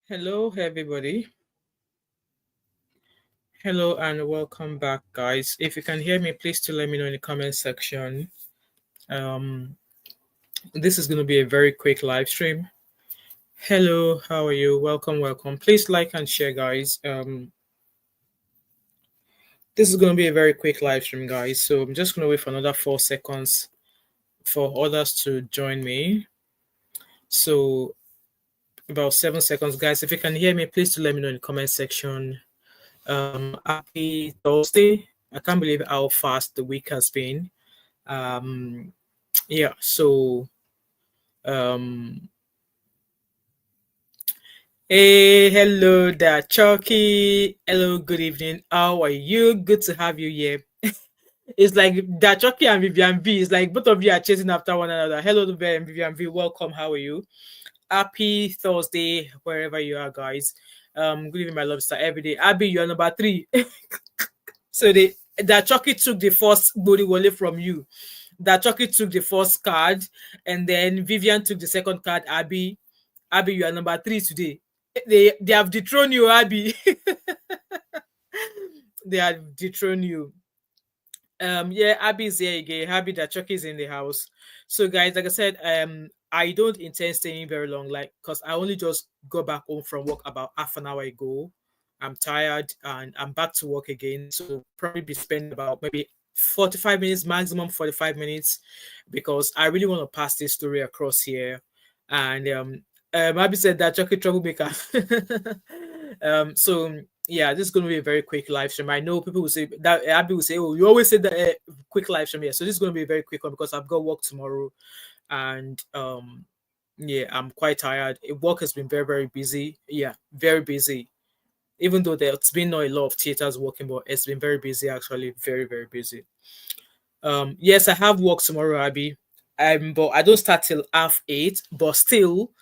Hello, everybody. Hello, and welcome back, guys. If you can hear me, please to let me know in the comment section. Um, this is going to be a very quick live stream. Hello, how are you? Welcome, welcome. Please like and share, guys. This is going to be a very quick live stream, guys. So I'm just going to wait for another 4 seconds for others to join me. So about 7 seconds, guys. If you can hear me, please to let me know in the comment section. Happy Thursday. I can't believe how fast the week has been. Yeah, so um hey, hello there, Chucky. Hello, good evening. How are you? Good to have you here. It's like that Chucky and Vivian V. It's like both of you are chasing after one another. Hello, and Vivian V. Welcome. How are you? Happy Thursday, wherever you are, guys. Good evening, my love star. Every day. Abby, you're number 3. So that Chucky took the first body wallet from you. That Chucky took the first card, and then Vivian took the second card. Abby, you are number 3 today. They have dethroned you, Abby. They have dethroned you. Yeah, Abby is here again. Abby, that Chucky is in the house. So, guys, like I said, I don't intend staying very long, like, because I only just got back home from work about half an hour ago. I'm tired and I'm back to work again. So probably be spending about maybe 45 minutes, maximum 45 minutes, because I really want to pass this story across here. And Abby said that Chucky troublemaker. So yeah, this is going to be a very quick live stream. I know people will say that Abby will say, "Oh, you always say that quick live stream." Yeah, so this is going to be a very quick one because I've got work tomorrow, and yeah, I'm quite tired. Work has been very, very busy. Yeah, very busy. Even though there's been not a lot of theaters working, but it's been very busy actually, very, very busy. Yes, I have work tomorrow, Abby. But I don't start till 8:30. But still,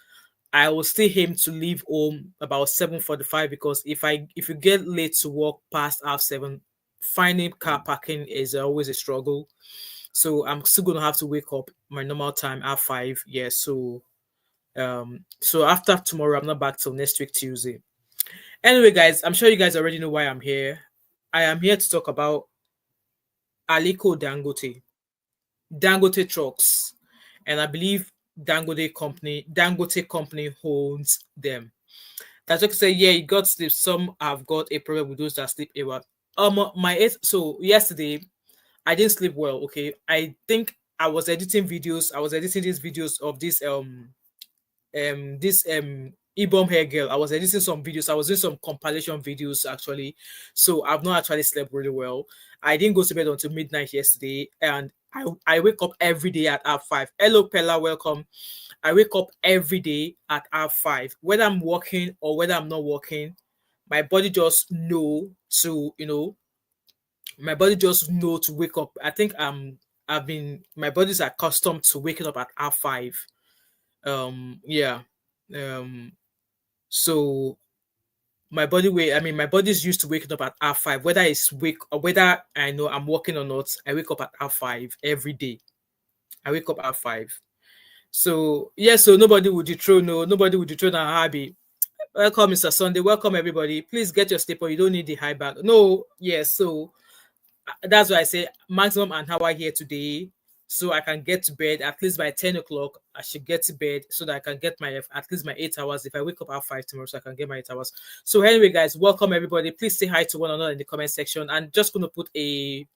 I will still aim to leave home about 7:45 because if you get late to work past 7:30, finding car parking is always a struggle. So I'm still gonna have to wake up my normal time at 5. Yeah, so after tomorrow, I'm not back till next week Tuesday. Anyway, guys, I'm sure you guys already know why I'm here. I am here to talk about Aliko Dangote trucks, and I believe Dangote company owns them. That's like say, yeah, you got sleep. Some have got a problem with those that sleep a lot. My eight. So yesterday, I didn't sleep well. Okay, I think I was editing videos. I was editing these videos of this Ibom hair girl. I was editing some videos. I was doing some compilation videos actually. So I've not actually slept really well. I didn't go to bed until midnight yesterday, and I wake up every day at half 5. Hello Pella, welcome. I wake up every day at half 5, whether I'm working or whether I'm not working. My body just know to my body just know to wake up. I think my body's accustomed to waking up at half 5. Yeah. Um so my body's used to waking up at half 5, whether it's wake or whether I know I'm working or not. I wake up at half 5 every day. I wake up at 5. So yeah, so nobody would dethrone, no, nobody would dethrone our hobby. Welcome, Mr. Sunday. Welcome, everybody. Please get your staple. You don't need the high back. No, yes. So that's why I say maximum an hour here today, so I can get to bed at least by 10 o'clock. I should get to bed so that I can get my at least my 8 hours. If I wake up at 5 tomorrow, so I can get my 8 hours. So anyway, guys, welcome everybody. Please say hi to one another in the comment section. I'm just gonna put a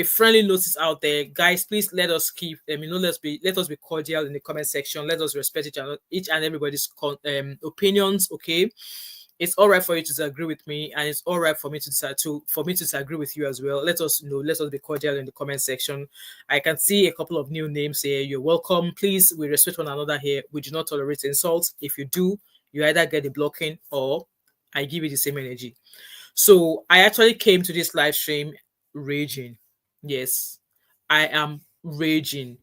friendly notice out there, guys. Please let us keep let us be cordial in the comment section. Let us respect each and everybody's opinions. Okay, it's all right for you to disagree with me, and it's all right for me to disagree with you as well. Let us be cordial in the comment section. I can see a couple of new names here. You're welcome. Please, we respect one another here. We do not tolerate insults. If you do, you either get the blocking or I give you the same energy. So I actually came to this live stream raging. Yes, I am raging.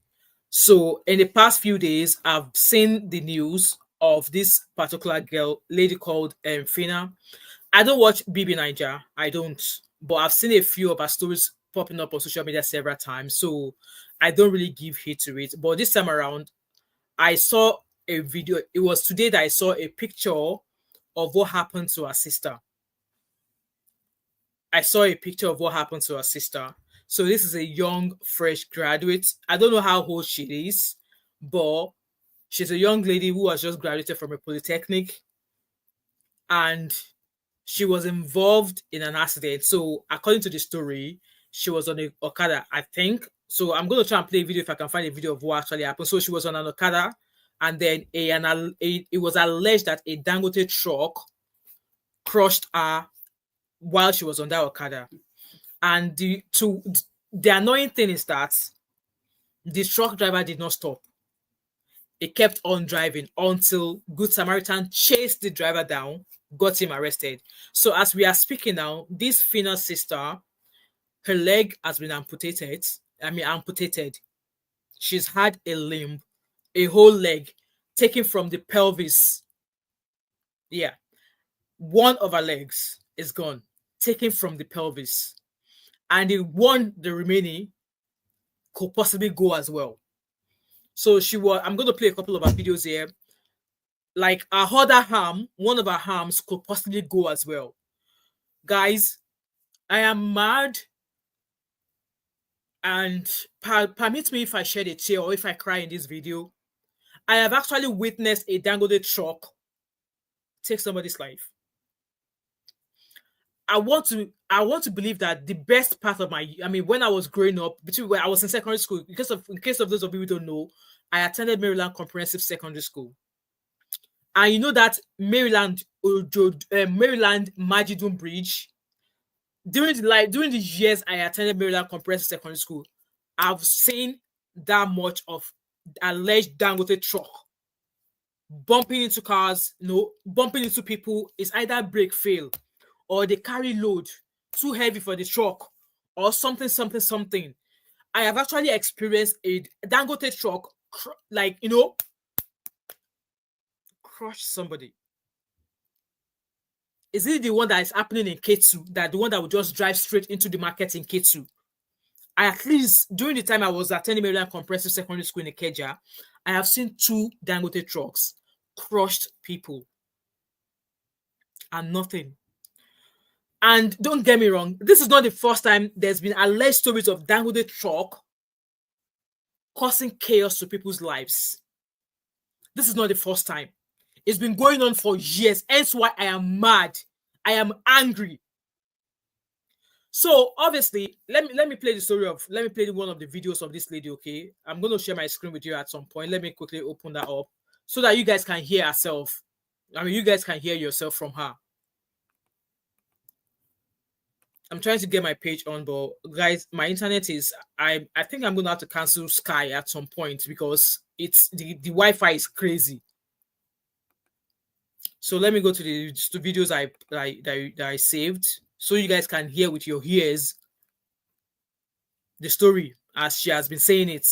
So in the past few days, I've seen the news of this particular lady called Phyna. I don't watch BBNaija, I don't, but I've seen a few of her stories popping up on social media several times. So I don't really give heed to it. But this time around, I saw a video. It was today that I saw a picture of what happened to her sister. I saw a picture of what happened to her sister. So this is a young, fresh graduate. I don't know how old she is, but she's a young lady who has just graduated from a polytechnic, and she was involved in an accident. So according to the story, she was on a Okada, I think. So I'm going to try and play a video if I can find a video of what actually happened. So she was on an Okada, and then it was alleged that a Dangote truck crushed her while she was on that Okada. And the annoying thing is that the truck driver did not stop. It kept on driving until Good Samaritan chased the driver down, got him arrested. So as we are speaking now, this Phyna sister, her leg has been amputated. Amputated. She's had a limb, a whole leg, taken from the pelvis. Yeah. One of her legs is gone, taken from the pelvis. And the remaining could possibly go as well. So I'm going to play a couple of her videos here. Like her other arm, one of her arms could possibly go as well. Guys, I am mad. And permit me if I shed a tear or if I cry in this video. I have actually witnessed a Dangote truck take somebody's life. I want to believe that the best part of when I was growing up, when I was in secondary school, in case of those of you who don't know, I attended Maryland Comprehensive Secondary School. And you know that Maryland Majidun Bridge, during the years I attended Maryland Comprehensive Secondary School, I've seen that much of alleged Dangote truck bumping into cars, bumping into people. Is either brake fail, or they carry load too heavy for the truck, or something. I have actually experienced a Dangote truck, crush somebody. Is it the one that is happening in K2? That the one that would just drive straight into the market in K2? At least during the time I was attending Maryland Comprehensive Secondary School in Ikeja, I have seen 2 Dangote trucks crushed people. And nothing. And don't get me wrong, this is not the first time there's been alleged stories of Dangote truck causing chaos to people's lives. This is not the first time. It's been going on for years. Hence why I am mad. I am angry. So obviously, let me play one of the videos of this lady, okay? I'm going to share my screen with you at some point. Let me quickly open that up so that you guys can hear herself. You guys can hear yourself from her. I'm trying to get my page on, but guys, my internet is, I think I'm going to have to cancel Sky at some point because it's the Wi-Fi is crazy. So let me go to the videos that I saved so you guys can hear with your ears the story as she has been saying it.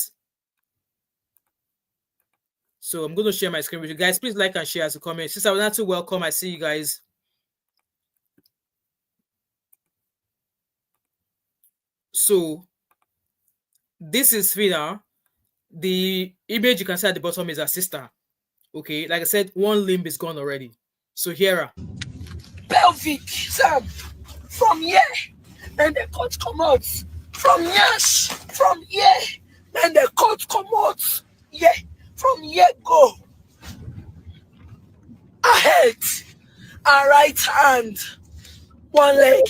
So I'm going to share my screen with you guys. Please like and share as a comment. Sister Wanatu, welcome. I see you guys. So this is Phyna. The image you can see at the bottom is her sister. Okay, like I said, one limb is gone already. So here, pelvic, Sam, from here, and the cut come out. From here, and the cut come out. Yeah, from here go. Ahead, and right hand, one leg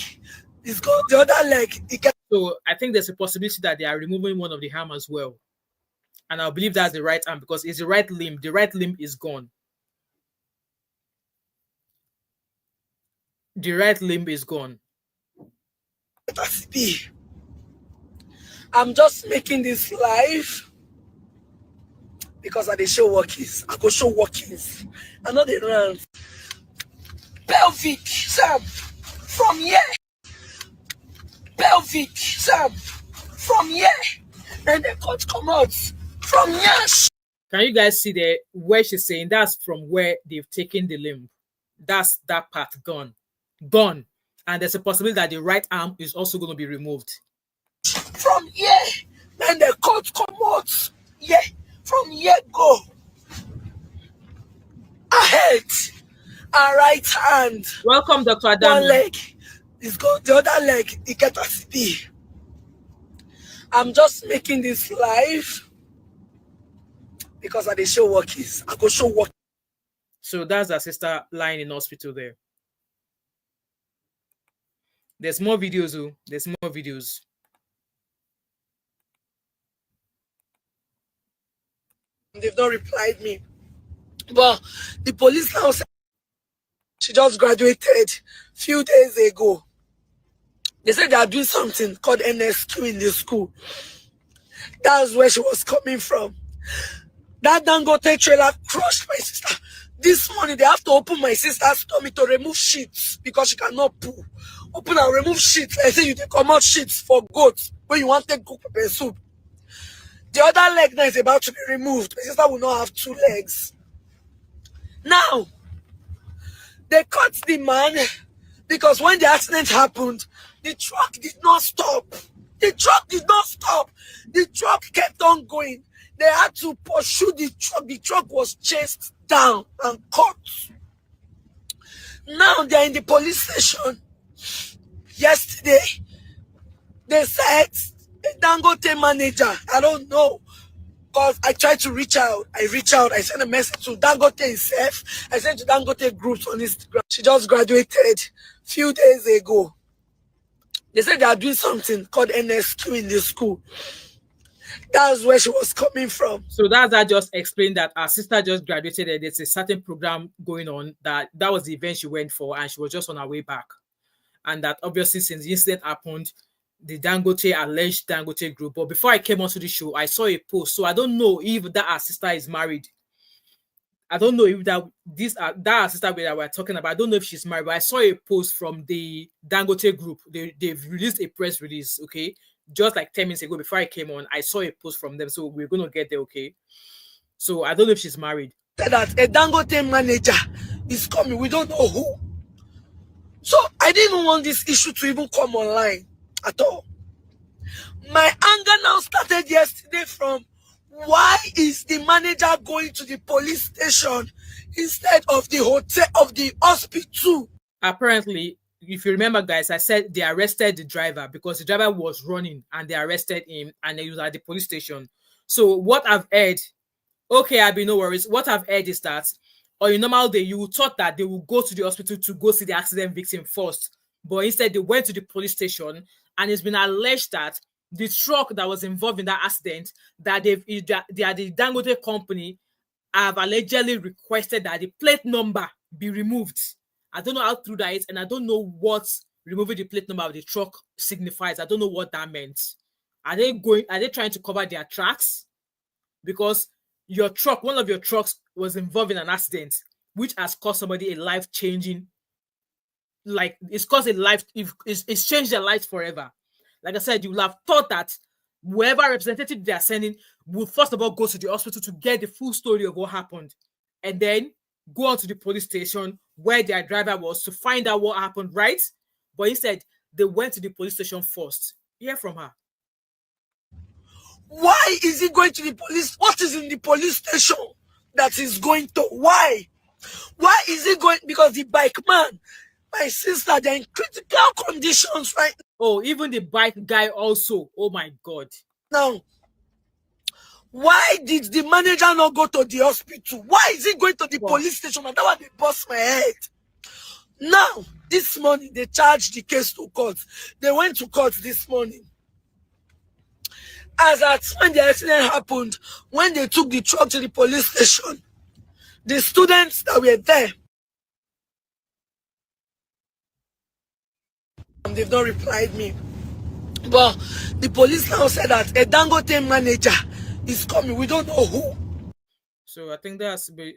is gone, the other leg. So I think there's a possibility that they are removing one of the arm as well. And I believe that's the right arm because it's the right limb. The right limb is gone. The right limb is gone. I'm just making this live because I dey show workings. I go show workings. I know they run. Pelvic, Sam, from here. Pelvic, Sam, from here, and the cut come out. From here. Can you guys see there where she's saying that's from where they've taken the limb? That's that part gone. Gone. And there's a possibility that the right arm is also going to be removed. From here, and the cut come out. Yeah, from here go. Ahead, her right hand, Welcome, Dr. one Adami. leg is gone, the other leg e get as e be. I'm just making this live because I dey show workings. I go show work. So that's her sister lying in hospital there. There's more videos, oh. There's more videos. They've not replied me. But the police now said she just graduated few days ago. They said they are doing something called NSQ in the school. That's where she was coming from. That Dangote trailer crushed my sister. This morning, they have to open my sister's tummy to remove sheets because she cannot poo. Open and remove sheets. I say you take come out sheets for goats when you want to take cook pepper soup. The other leg now is about to be removed. My sister will not have two legs. Now, they caught the man because when the accident happened, the truck did not stop. The truck did not stop. The truck kept on going. They had to pursue the truck. The truck was chased down and caught. Now they're in the police station. Yesterday, they said a Dangote manager, I don't know, because I tried to reach out. I sent a message to Dangote himself. I sent to Dangote Group on Instagram. She just graduated few days ago. They said they are doing something called NSQ in the school. That's where she was coming from. So that just explained that her sister just graduated and there's a certain program going on that was the event she went for and she was just on her way back. And that obviously since the incident happened, the alleged Dangote Group. But before I came onto the show, I saw a post. So I don't know if that her sister is married. I don't know if that sister that we're talking about, I don't know if she's married, but I saw a post from the Dangote Group. They've released a press release, okay? Just like 10 minutes ago before I came on, I saw a post from them. So we're going to get there, okay? So I don't know if she's married. That a Dangote manager is coming. We don't know who. So I didn't even want this issue to even come online at all. My anger now started yesterday from why is the manager going to the police station instead of the hotel, of the hospital? Apparently, if you remember, guys, I said they arrested the driver because the driver was running and they arrested him and he was at the police station. So what I've heard, okay, Abby, no worries. What I've heard is that on a normal day, you would thought that they will go to the hospital to go see the accident victim first. But instead, they went to the police station and it's been alleged that the truck that was involved in that accident, that they are the Dangote company, have allegedly requested that the plate number be removed. I don't know how true that is, and I don't know what removing the plate number of the truck signifies. I don't know what that meant. Are they trying to cover their tracks? Because your truck, one of your trucks was involved in an accident, which has caused somebody a life-changing, like it's caused a life, it's changed their life forever. Like I said, you will have thought that whoever representative they are sending will first of all go to the hospital to get the full story of what happened, and then go on to the police station where their driver was to find out what happened, right? But instead, they went to the police station first. Hear from her. Why is he going to the police? What is in the police station that is going to? Why? Why is he going? Because the bike man, my sister, they're in critical conditions right now. Oh, even the bike guy also. Oh my God. Now, why did the manager not go to the hospital? Why is he going to the police station? And that one, they bust my head. Now, this morning, they charged the case to court. They went to court this morning. As at when the accident happened, when they took the truck to the police station, the students that were there, they've not replied me. But the police now said that a Dangote manager is coming. We don't know who. So I think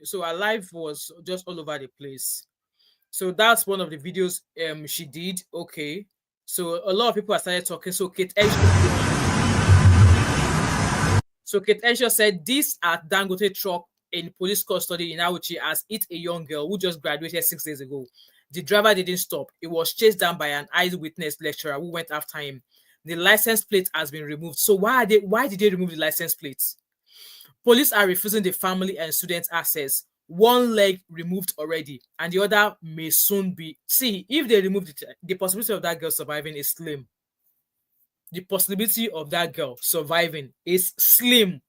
so. Her life was just all over the place. So that's one of the videos she did. Okay. So a lot of people have started talking. So Kate Enshaw said this at Dangote truck in police custody in Auchi has hit a young girl who just graduated 6 days ago. The driver didn't stop. He was chased down by an eyewitness lecturer who went after him. The license plate has been removed. So why did they remove the license plates? Police are refusing the family and students access. one leg removed already, and the other may soon be. See, if they remove it, the possibility of that girl surviving is slim. The possibility of that girl surviving is slim.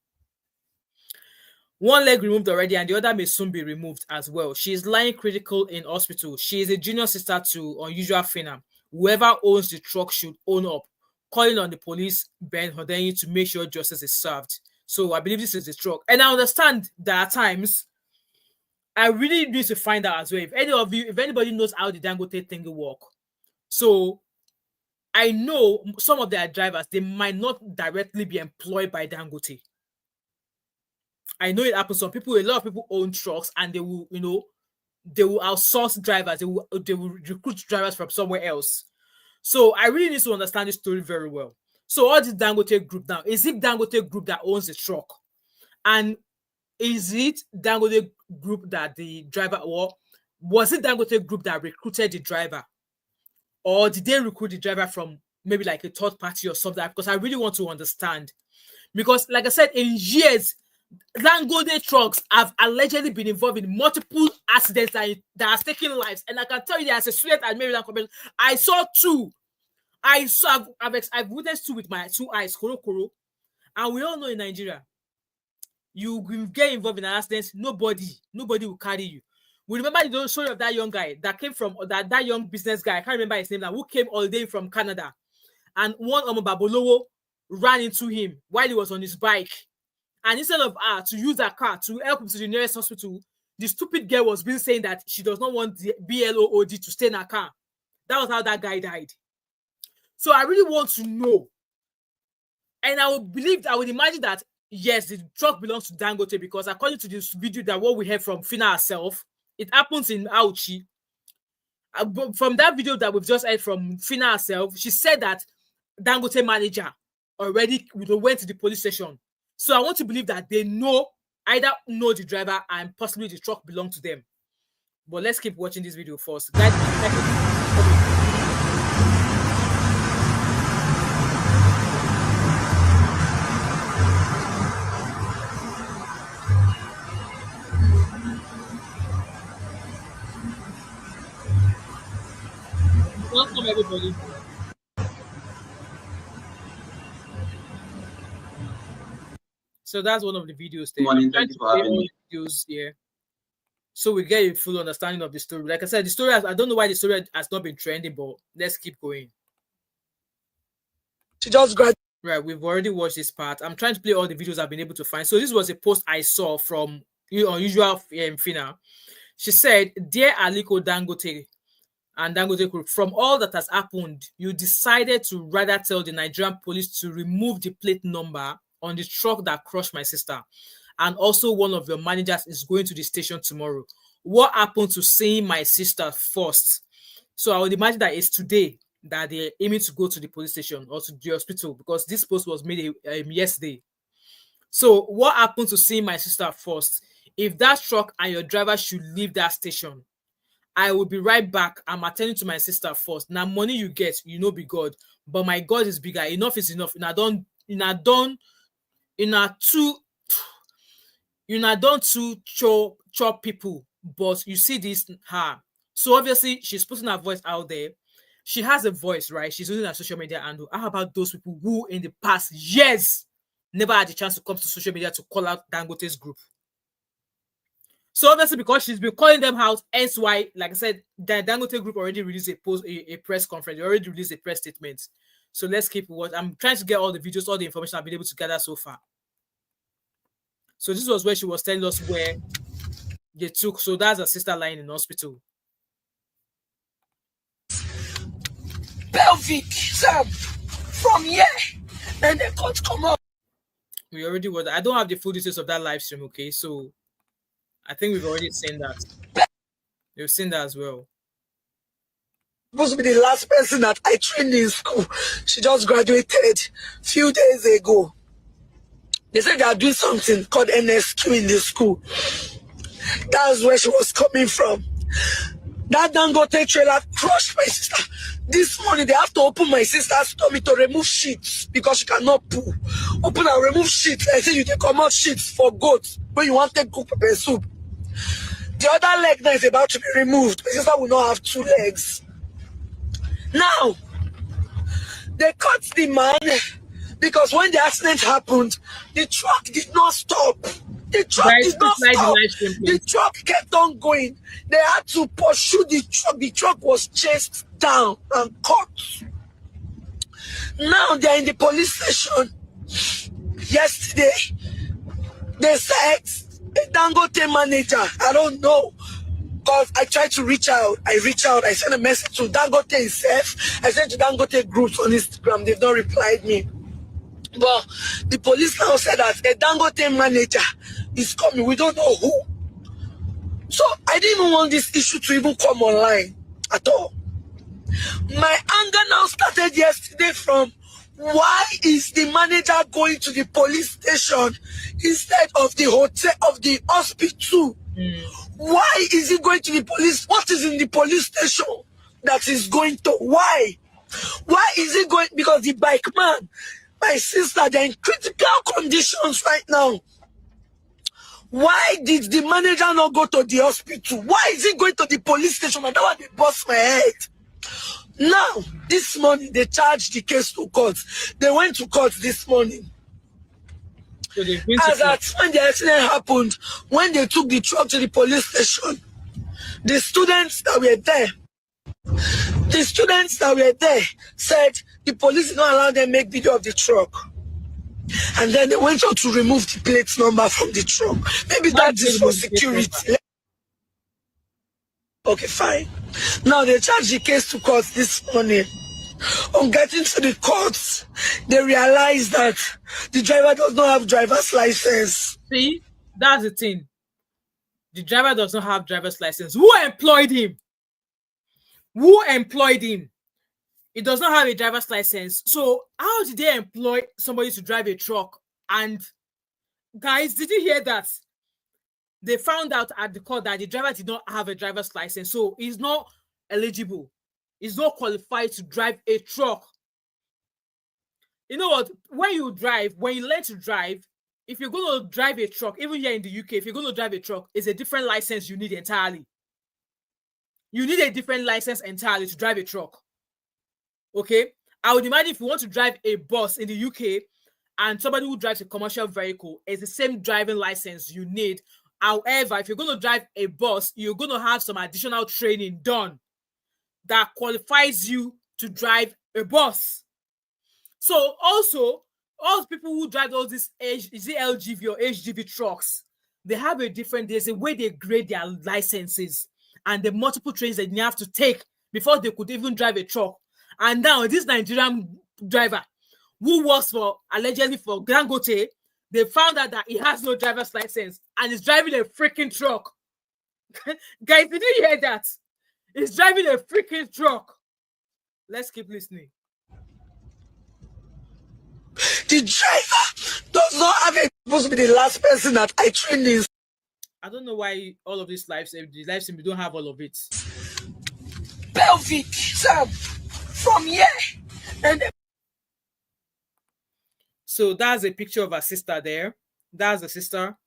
One leg removed already, and the other may soon be removed as well. She is lying critical in hospital. She is a junior sister to Unusual Phyna. Whoever owns the truck should own up, calling on the police, Ben Hodeni, to make sure justice is served. So I believe this is the truck. And I understand that at times, I really need to find out as well. If anybody knows how the Dangote thing will work. So I know some of their drivers, they might not directly be employed by Dangote. I know it happens. A lot of people own trucks, and they will, they will outsource drivers. They will recruit drivers from somewhere else. So I really need to understand this story very well. So all this Dangote Group now, is it Dangote Group that owns the truck? And is it Dangote Group that the driver, or was it Dangote Group that recruited the driver? Or did they recruit the driver from maybe like a third party or something? Because I really want to understand. Because like I said, in years, Dangote trucks have allegedly been involved in multiple accidents that has taken lives. And I can tell you that as a student at Maryland College, I saw two. I've witnessed two with my two eyes, koro. And we all know in Nigeria, you get involved in an accident, nobody will carry you. We remember the story of that young guy that came from that young business guy. I can't remember his name now, who came all day from Canada, and one Babolowo ran into him while he was on his bike. And instead of her to use her car to help him to the nearest hospital, the stupid girl was being saying that she does not want the BLOOD to stay in her car. That was how that guy died. So I really want to know. And I would imagine that, yes, the truck belongs to Dangote, because according to this video that what we heard from Phyna herself, it happens in Auchi. From that video that we've just heard from Phyna herself, she said that Dangote manager already went to the police station. So I want to believe that they either know the driver and possibly the truck belongs to them. But let's keep watching this video first. Guys, welcome everybody. So that's one of the videos there. Morning, thank you for having me. Videos here, so we get a full understanding of the story. Like I said, the story I don't know why the story has not been trending, but let's keep going. She just graduated. Right, we've already watched this part. I'm trying to play all the videos I've been able to find. So this was a post I saw from Unusual Phyna. She said, "Dear Aliko Dangote and Dangote Group, from all that has happened, you decided to rather tell the Nigerian police to remove the plate number on the truck that crushed my sister. And also one of your managers is going to the station tomorrow. What happened to seeing my sister first?" So I would imagine that it's today that they're aiming to go to the police station or to the hospital, because this post was made yesterday. So what happened to seeing my sister first? If that truck and your driver should leave that station, I will be right back. I'm attending to my sister first. Now money you get, be God. But my God is bigger. Enough is enough. You're not done to chop people, but you see this her. So obviously she's putting her voice out there. She has a voice, right? She's using her social media handle. How about those people who in the past years never had the chance to come to social media to call out Dangote's group? So obviously, because she's been calling them out, hence why, like I said, the Dangote Group already released a press conference. They already released a press statement. So let's keep watching. I'm trying to get all the videos, all the information I've been able to gather so far. So this was where she was telling us where they took. So that's her sister lying in hospital. Pelvic, Sam, from here, and they can't come up. We already were. I don't have the full details of that live stream, okay? So I think we've already seen that. You've seen that as well. Supposed to be the last person that I trained in school. She just graduated a few days ago. They said they are doing something called NSQ in the school. That's where she was coming from. That Dangote trailer crushed my sister. This morning, they have to open my sister's tummy to remove sheets because she cannot poo. Open and remove sheets. I say you can come out sheets for goats when you want to take cook pepper soup. The other leg now is about to be removed. My sister will not have 2 legs. Now, they caught the man because when the accident happened, the truck did not stop. The truck Guys, did not please like the stop. live stream, The please. truck kept on going. They had to pursue the truck. The truck was chased down and caught. Now they're in the police station. Yesterday, they said a Dangote manager, I don't know, because I tried to reach out. I sent a message to Dangote himself. I sent to Dangote groups on Instagram. They've not replied me. But the police now said that a Dangote manager is coming. We don't know who. So I didn't even want this issue to even come online at all. My anger now started yesterday from why is the manager going to the police station instead of the hotel, of the hospital? Why is he going to the police? What is in the police station that is going to? Why? Why is he going? Because the bike man, my sister, they're in critical conditions right now. Why did the manager not go to the hospital? Why is he going to the police station? And that one, they bust my head. Now, this morning, they charged the case to court. They went to court this morning. So they've been As at when the accident happened, when they took the truck to the police station, the students that were there said the police did not allow them to make video of the truck. And then they went on to remove the plate number from the truck. Maybe that is for security. Okay, fine. Now they charged the case to court this morning. On getting to the courts, they realized that the driver does not have driver's license. See, that's the thing. The driver does not have driver's license. Who employed him? Who employed him? He does not have a driver's license. So how did they employ somebody to drive a truck? And guys, did you hear that? They found out at the court that the driver did not have a driver's license. So he's not eligible. He's not qualified to drive a truck. You know what? When you learn to drive, if you're going to drive a truck, even here in the UK, if you're going to drive a truck, it's a different license you need entirely. You need a different license entirely to drive a truck. Okay? I would imagine if you want to drive a bus in the UK and somebody who drives a commercial vehicle, it's the same driving license you need. However, if you're going to drive a bus, you're going to have some additional training done that qualifies you to drive a bus. So also, all the people who drive all these LGV or HGV trucks, they have there's a way they grade their licenses and the multiple trains that you have to take before they could even drive a truck. And now this Nigerian driver who works allegedly for Dangote, they found out that he has no driver's license and is driving a freaking truck. Guys, did you hear that? He's driving a freaking truck. Let's keep listening. The driver does not have a supposed to be the last person that I trained in. I don't know why all of these lives, the lives we don't have all of it. Pelvic, Sam, from here. And so that's a picture of her sister there. That's the sister.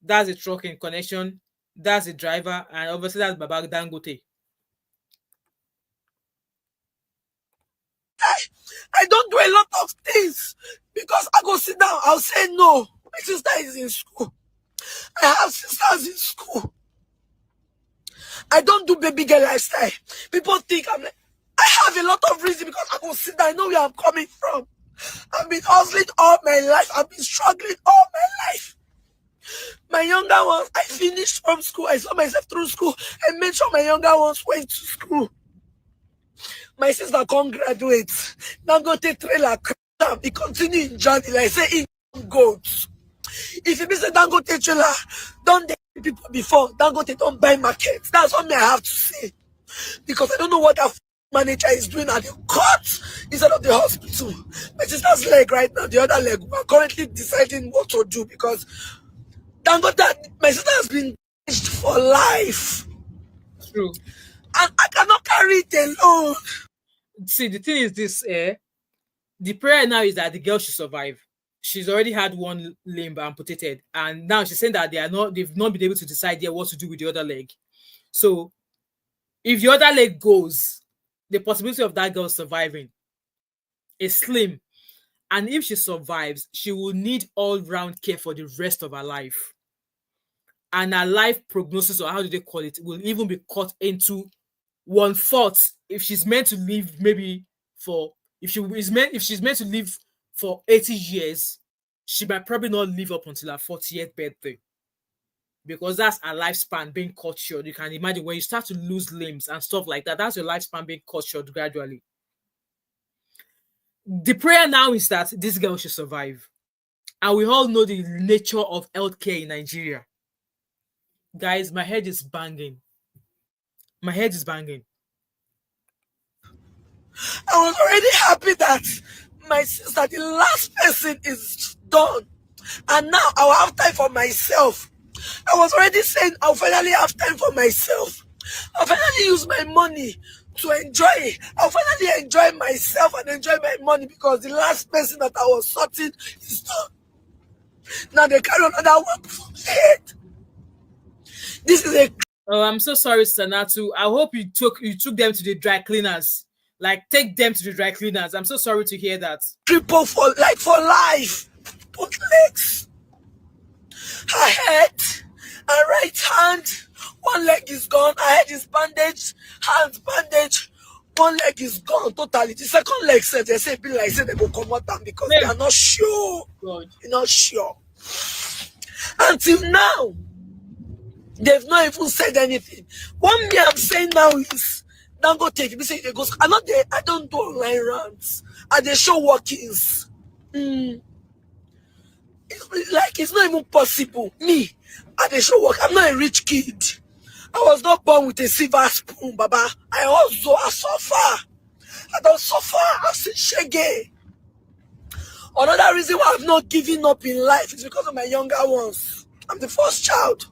That's a truck in connection. That's the driver. And obviously that's Baba Dangote. I don't do a lot of things because I go sit down. I'll say no. My sister is in school. I have sisters in school. I don't do baby girl lifestyle. People think I have a lot of reason because I go sit down. I know where I'm coming from. I've been hustling all my life. I've been struggling all my life. My younger ones, I finished from school. I saw myself through school. I made sure my younger ones went to school. My sister can't graduate. Dangote trailer crash. He continue in journey. Like I say, in goats. If you miss a Dangote trailer, don't date people before. Dangote don't buy markets. That's what I have to say. Because I don't know what that manager is doing at the court instead of the hospital. My sister's leg right now, the other leg, we're currently deciding what to do because Dangote, my sister has been damaged for life. True. And I cannot carry it alone. See, the thing is this, the prayer now is that the girl should survive. she's already had one limb amputated, and now she's saying that they've not been able to decide yet what to do with the other leg. So if the other leg goes, the possibility of that girl surviving is slim. And if she survives, she will need all-round care for the rest of her life. And her life prognosis, or how do they call it, will even be cut into 1/4 if she's meant to live maybe for if she's meant to live for 80 years, she might probably not live up until her 40th birthday, because that's her lifespan being cut short. You can imagine when you start to lose limbs and stuff like that, that's your lifespan being cut short gradually. The prayer now is that this girl should survive, and we all know the nature of healthcare in Nigeria. Guys, my head is banging. My head is banging. I was already happy that my sister, the last person, is done. And now I'll have time for myself. I was already saying I'll finally have time for myself. I'll finally use my money to enjoy. I'll finally enjoy myself and enjoy my money, because the last person that I was sorting is done. Now they carry another one from head. This is a... Oh, I'm so sorry, Sanatu. I hope you took them to the dry cleaners. Like, take them to the dry cleaners. I'm so sorry to hear that. Cripple for life. Both legs, her head, her right hand. One leg is gone. Her head is bandaged. Hands bandaged. One leg is gone totally. The second leg said they say be like say they go come out because they are not sure. God. They're not sure. Until now, they've not even said anything. One me I'm saying now is Dangote. Me say they go. I don't do online rants. And they show workings. It's not even possible. Me, at the show work, I'm not a rich kid. I was not born with a silver spoon, Baba. I suffer. I don't suffer. I've seen shege. Another reason why I've not given up in life is because of my younger ones. I'm the first child.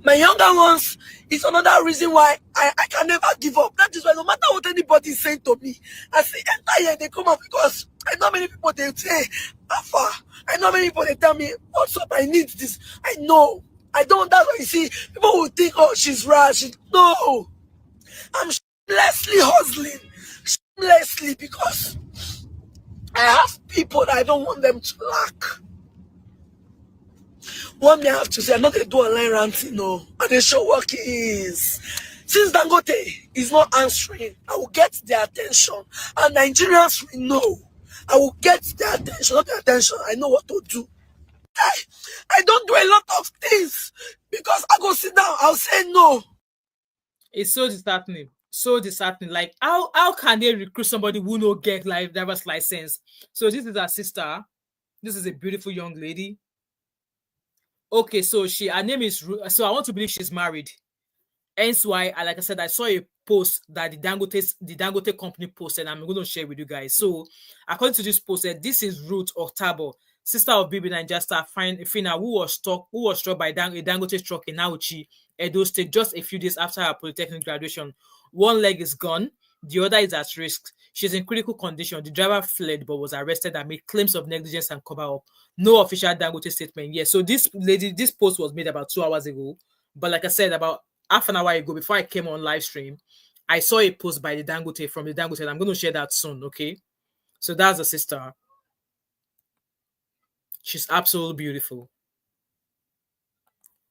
My younger ones is another reason why I can never give up. That is why no matter what anybody is saying to me, I say enter here, they come up, because I know many people they say, Alpha. I know many people they tell me, what's up, I need this. I know. I don't, that's why you see, people will think, oh, she's rash. No. I'm shamelessly hustling. Shamelessly, because I have people that I don't want them to lack. What me I have to say, I'm not going to do online ranting, no. And the show work is, since Dangote is not answering, I will get their attention. And Nigerians will know. I will get their attention, not their attention. I know what to do. I don't do a lot of things, because I go sit down, I'll say no. It's so disheartening. So disheartening. Like, how can they recruit somebody who no get like driver's license? So this is her sister. This is a beautiful young lady. Okay, so her name is, so I want to believe she's married. Hence why, like I said, I saw a post that the Dangote company posted, and I'm going to share with you guys. So according to this post, this is Ruth Octabo, sister of BBNaija Phyna, who was struck by a Dangote truck in Auchi, Edo State, just a few days after her polytechnic graduation. One leg is gone, the other is at risk. She's in critical condition. The driver fled but was arrested and made claims of negligence and cover up. No official Dangote statement yet. So this post was made about 2 hours ago. But like I said, about half an hour ago, before I came on live stream, I saw a post by the Dangote, from the Dangote, and I'm going to share that soon, okay? So that's the sister. She's absolutely beautiful.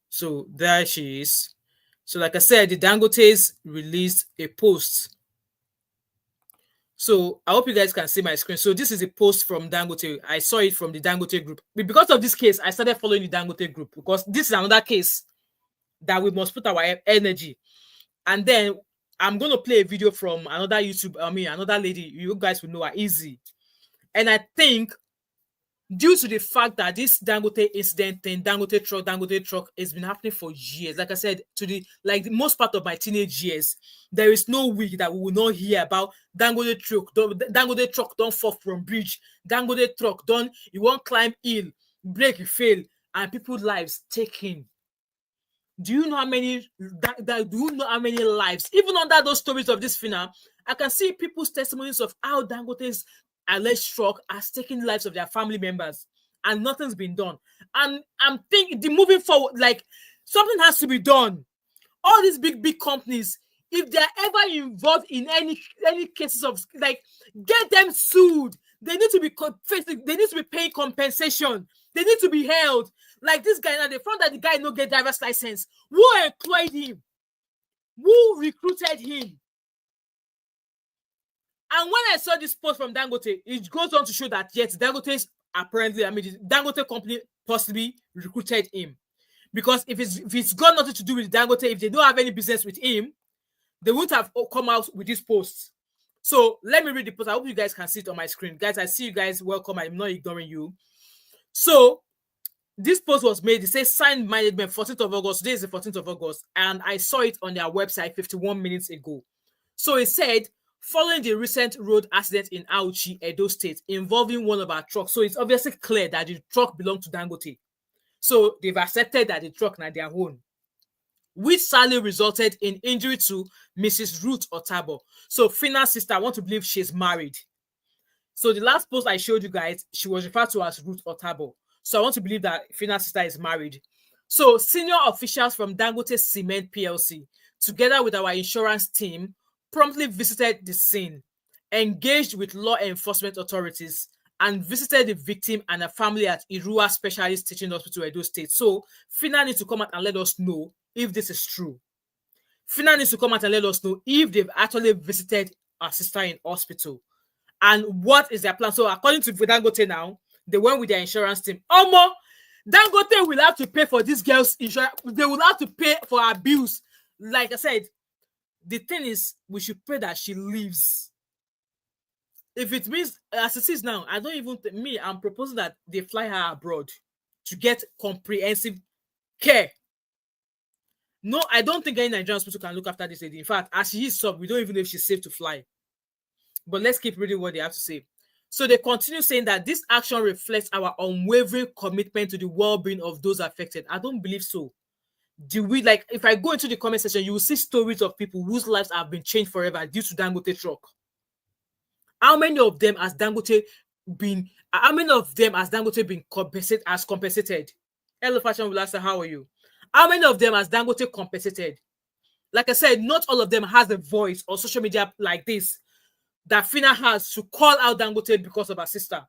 So there she is. So like I said, the Dangotes released a post. So I hope you guys can see my screen. So this is a post from Dangote. I saw it from the Dangote Group. Because of this case, I started following the Dangote Group, because this is another case that we must put our energy. And then I'm going to play a video from another another lady. You guys will know her, Easy. And I think due to the fact that this Dangote incident thing, Dangote truck has been happening for years. Like I said, the most part of my teenage years, there is no week that we will not hear about Dangote truck don't fall from bridge. Dangote truck you won't climb hill, break, you fail, and people's lives taken. Do you know how many lives, even under those stories of this Phyna, I can see people's testimonies of how Dangote's alleged truck has taken the lives of their family members, and nothing's been done. And I'm thinking, the moving forward, like something has to be done. All these big companies, if they're ever involved in any cases of like, get them sued. They need to be they need to be paying compensation. They need to be held. Like this guy now, they found that the guy no get driver's license. Who employed him? Who recruited him? And when I saw this post from Dangote, it goes on to show that yes, Dangote's apparently, I mean, the Dangote company possibly recruited him. Because if it's got nothing to do with Dangote, if they don't have any business with him, they wouldn't have come out with this post. So let me read the post. I hope you guys can see it on my screen. Guys, I see you guys. Welcome. I'm not ignoring you. So this post was made. It says signed management 14th of August. Today is the 14th of August. And I saw it on their website 51 minutes ago. So it said, following the recent road accident in Auchi, Edo State, involving one of our trucks. So it's obviously clear that the truck belonged to Dangote. So they've accepted that the truck now their own, which sadly resulted in injury to Mrs. Ruth Otabo. So Phyna's sister, I want to believe she's married. So the last post I showed you guys, she was referred to as Ruth Otabo. So I want to believe that Phyna's sister is married. So senior officials from Dangote Cement PLC, together with our insurance team, promptly visited the scene, engaged with law enforcement authorities, and visited the victim and her family at Irua Specialist Teaching Hospital, Edo State. So Phyna needs to come out and let us know if this is true. Phyna needs to come out and let us know if they've actually visited our sister in hospital and what is their plan. So according to Dangote now, they went with their insurance team. Dangote will have to pay for this girl's insurance. They will have to pay for her bills. Like I said, the thing is, we should pray that she lives. If it means, as it is now, I don't even think I'm proposing that they fly her abroad to get comprehensive care. No, I don't think any Nigerian hospital can look after this lady. In fact, as she is up, we don't even know if she's safe to fly. But let's keep reading what they have to say. So they continue saying that this action reflects our unwavering commitment to the well-being of those affected. I don't believe so. If I go into the comment section, you will see stories of people whose lives have been changed forever due to Dangote truck. How many of them has Dangote been compensated? Hello, Fashion Blaster, how are you? How many of them has Dangote compensated? Like I said, not all of them has a voice or social media like this that Phyna has to call out Dangote because of her sister.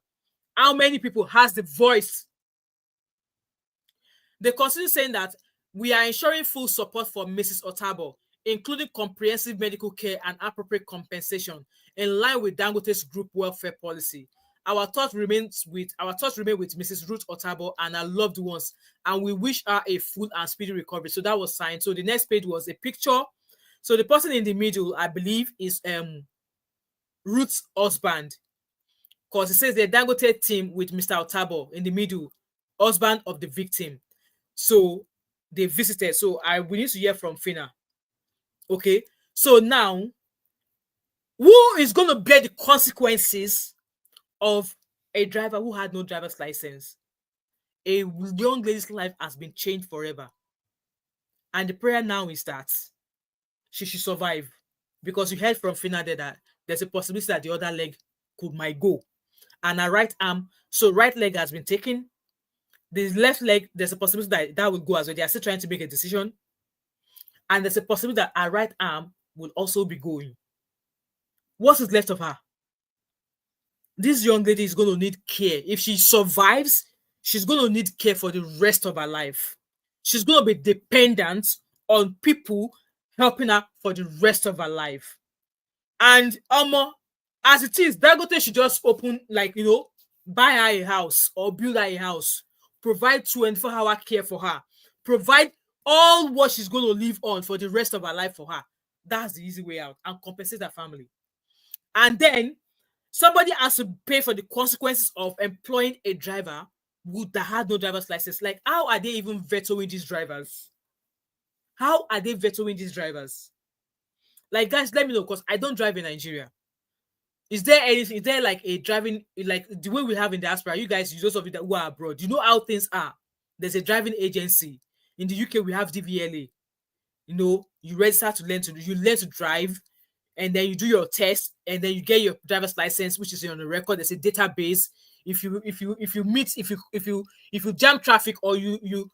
How many people has the voice? They continue saying that we are ensuring full support for Mrs. Otabo, including comprehensive medical care and appropriate compensation in line with Dangote's group welfare policy. Our thoughts remain with Mrs. Ruth Otabo and her loved ones, and we wish her a full and speedy recovery. So that was signed. So the next page was a picture. So the person in the middle, I believe, is Ruth's husband, because it says the Dangote team with Mr. Otabo in the middle, husband of the victim. So they visited. So we need to hear from Phyna. Okay. So now, who is going to bear the consequences of a driver who had no driver's license? A young lady's life has been changed forever. And the prayer now is that she should survive. Because you heard from Phyna there that there's a possibility that the other leg might go. And her right arm, so right leg has been taken. The left leg, there's a possibility that will go as well. They are still trying to make a decision. And there's a possibility that her right arm will also be going. What is left of her? This young lady is going to need care. If she survives, she's going to need care for the rest of her life. She's going to be dependent on people helping her for the rest of her life. And as it is, Dangote should just open, buy her a house or build her a house, provide 24-hour care for her, provide all what she's going to live on for the rest of her life for her. That's the easy way out, and compensate her family. And then somebody has to pay for the consequences of employing a driver that had no driver's license. Like, how are they even vetoing these drivers? How are they vetoing these drivers? Like, guys, let me know, because I don't drive in Nigeria. Is there like a driving, like the way we have in diaspora? You guys, those of you that who are abroad, you know how things are. There's a driving agency. In the UK, we have DVLA. You register to learn to drive. and then you do your test, and then you get your driver's license, which is on the record. There's a database. If you jam traffic, or you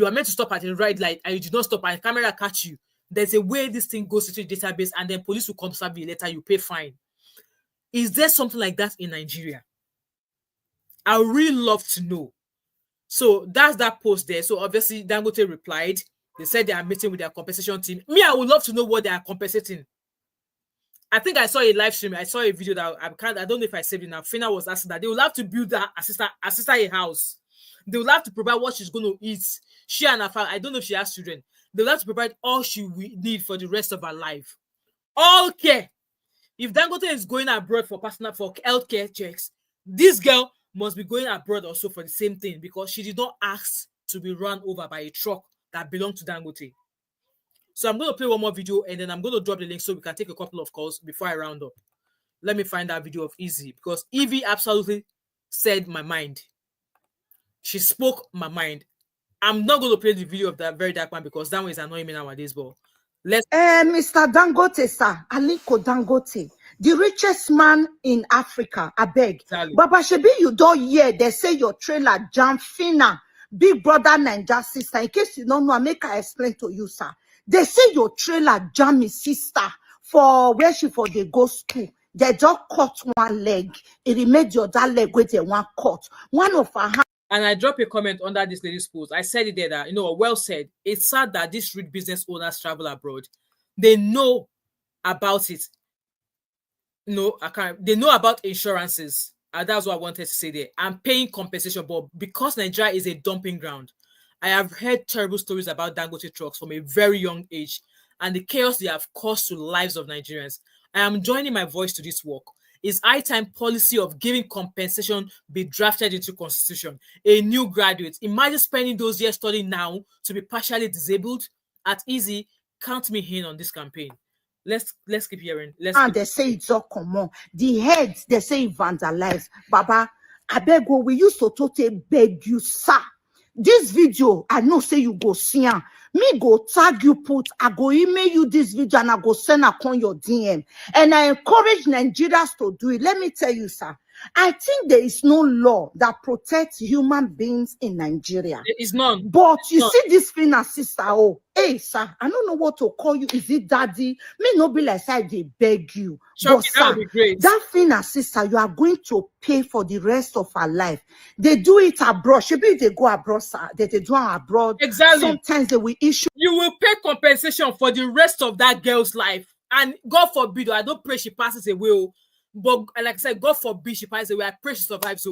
are meant to stop at a red light and you did not stop and the camera catch you, there's a way this thing goes into the database, and then police will come serve you later. You pay fine. Is there something like that in Nigeria? I would really love to know. So that's that post there. So obviously Dangote replied. They said they are meeting with their compensation team. Me, I would love to know what they are compensating. I think I saw a live stream. I saw a video that I don't know if I saved it now. Phyna was asking that they will have to build that sister a house. They will have to provide what she's going to eat. She and her family, I don't know if she has children. They will have to provide all she will need for the rest of her life. Okay. If Dangote is going abroad for healthcare checks, this girl must be going abroad also for the same thing, because she did not ask to be run over by a truck that belonged to Dangote. So I'm going to play one more video, and then I'm going to drop the link so we can take a couple of calls before I round up. Let me find that video of Easy, because Evie absolutely said my mind. She spoke my mind. I'm not going to play the video of that very dark man, because that one is annoying me nowadays, but let's... Mr. Dangote, sir, Aliko Dangote, the richest man in Africa, I beg. Exactly. Baba Shebi, you don't hear, they say your trailer jam Phyna, big brother Naija sister. In case you don't know, I make I explain to you, sir. They say your trailer jam his sister for where she for the go school. They just cut one leg. It remained the other leg where they want cut. One of her hands. And I dropped a comment under this lady's post. I said it there that, well said. It's sad that these rich business owners travel abroad. They know about it. No, I can't. They know about insurances. And that's what I wanted to say there. I'm paying compensation, but because Nigeria is a dumping ground, I have heard terrible stories about Dangote trucks from a very young age and the chaos they have caused to the lives of Nigerians. I am joining my voice to this work. It's high time policy of giving compensation be drafted into constitution. A new graduate, imagine spending those years studying now to be partially disabled. At Easy, count me in on this campaign. Let's keep hearing. They say it's all common. The heads, they say vandalize. Baba, I beg you, we used to totally beg you, sir. This video, I know say you go see am. Me go tag you put, I go email you this video and I go send upon your DM. And I encourage Nigerians to do it. Let me tell you, sir. I think there is no law that protects human beings in Nigeria. There is none. But you see this Phyna sister, oh, hey, sir, I don't know what to call you. Is it daddy? Me no be like I they beg you. Sure, but sir, that Phyna sister, you are going to pay for the rest of her life. They do it abroad. Maybe they go abroad, sir. They do it abroad. Exactly. Sometimes they will issue. You will pay compensation for the rest of that girl's life. And God forbid, I don't pray she passes away. But like I said, God forbid she passes away. I pray she survives. So,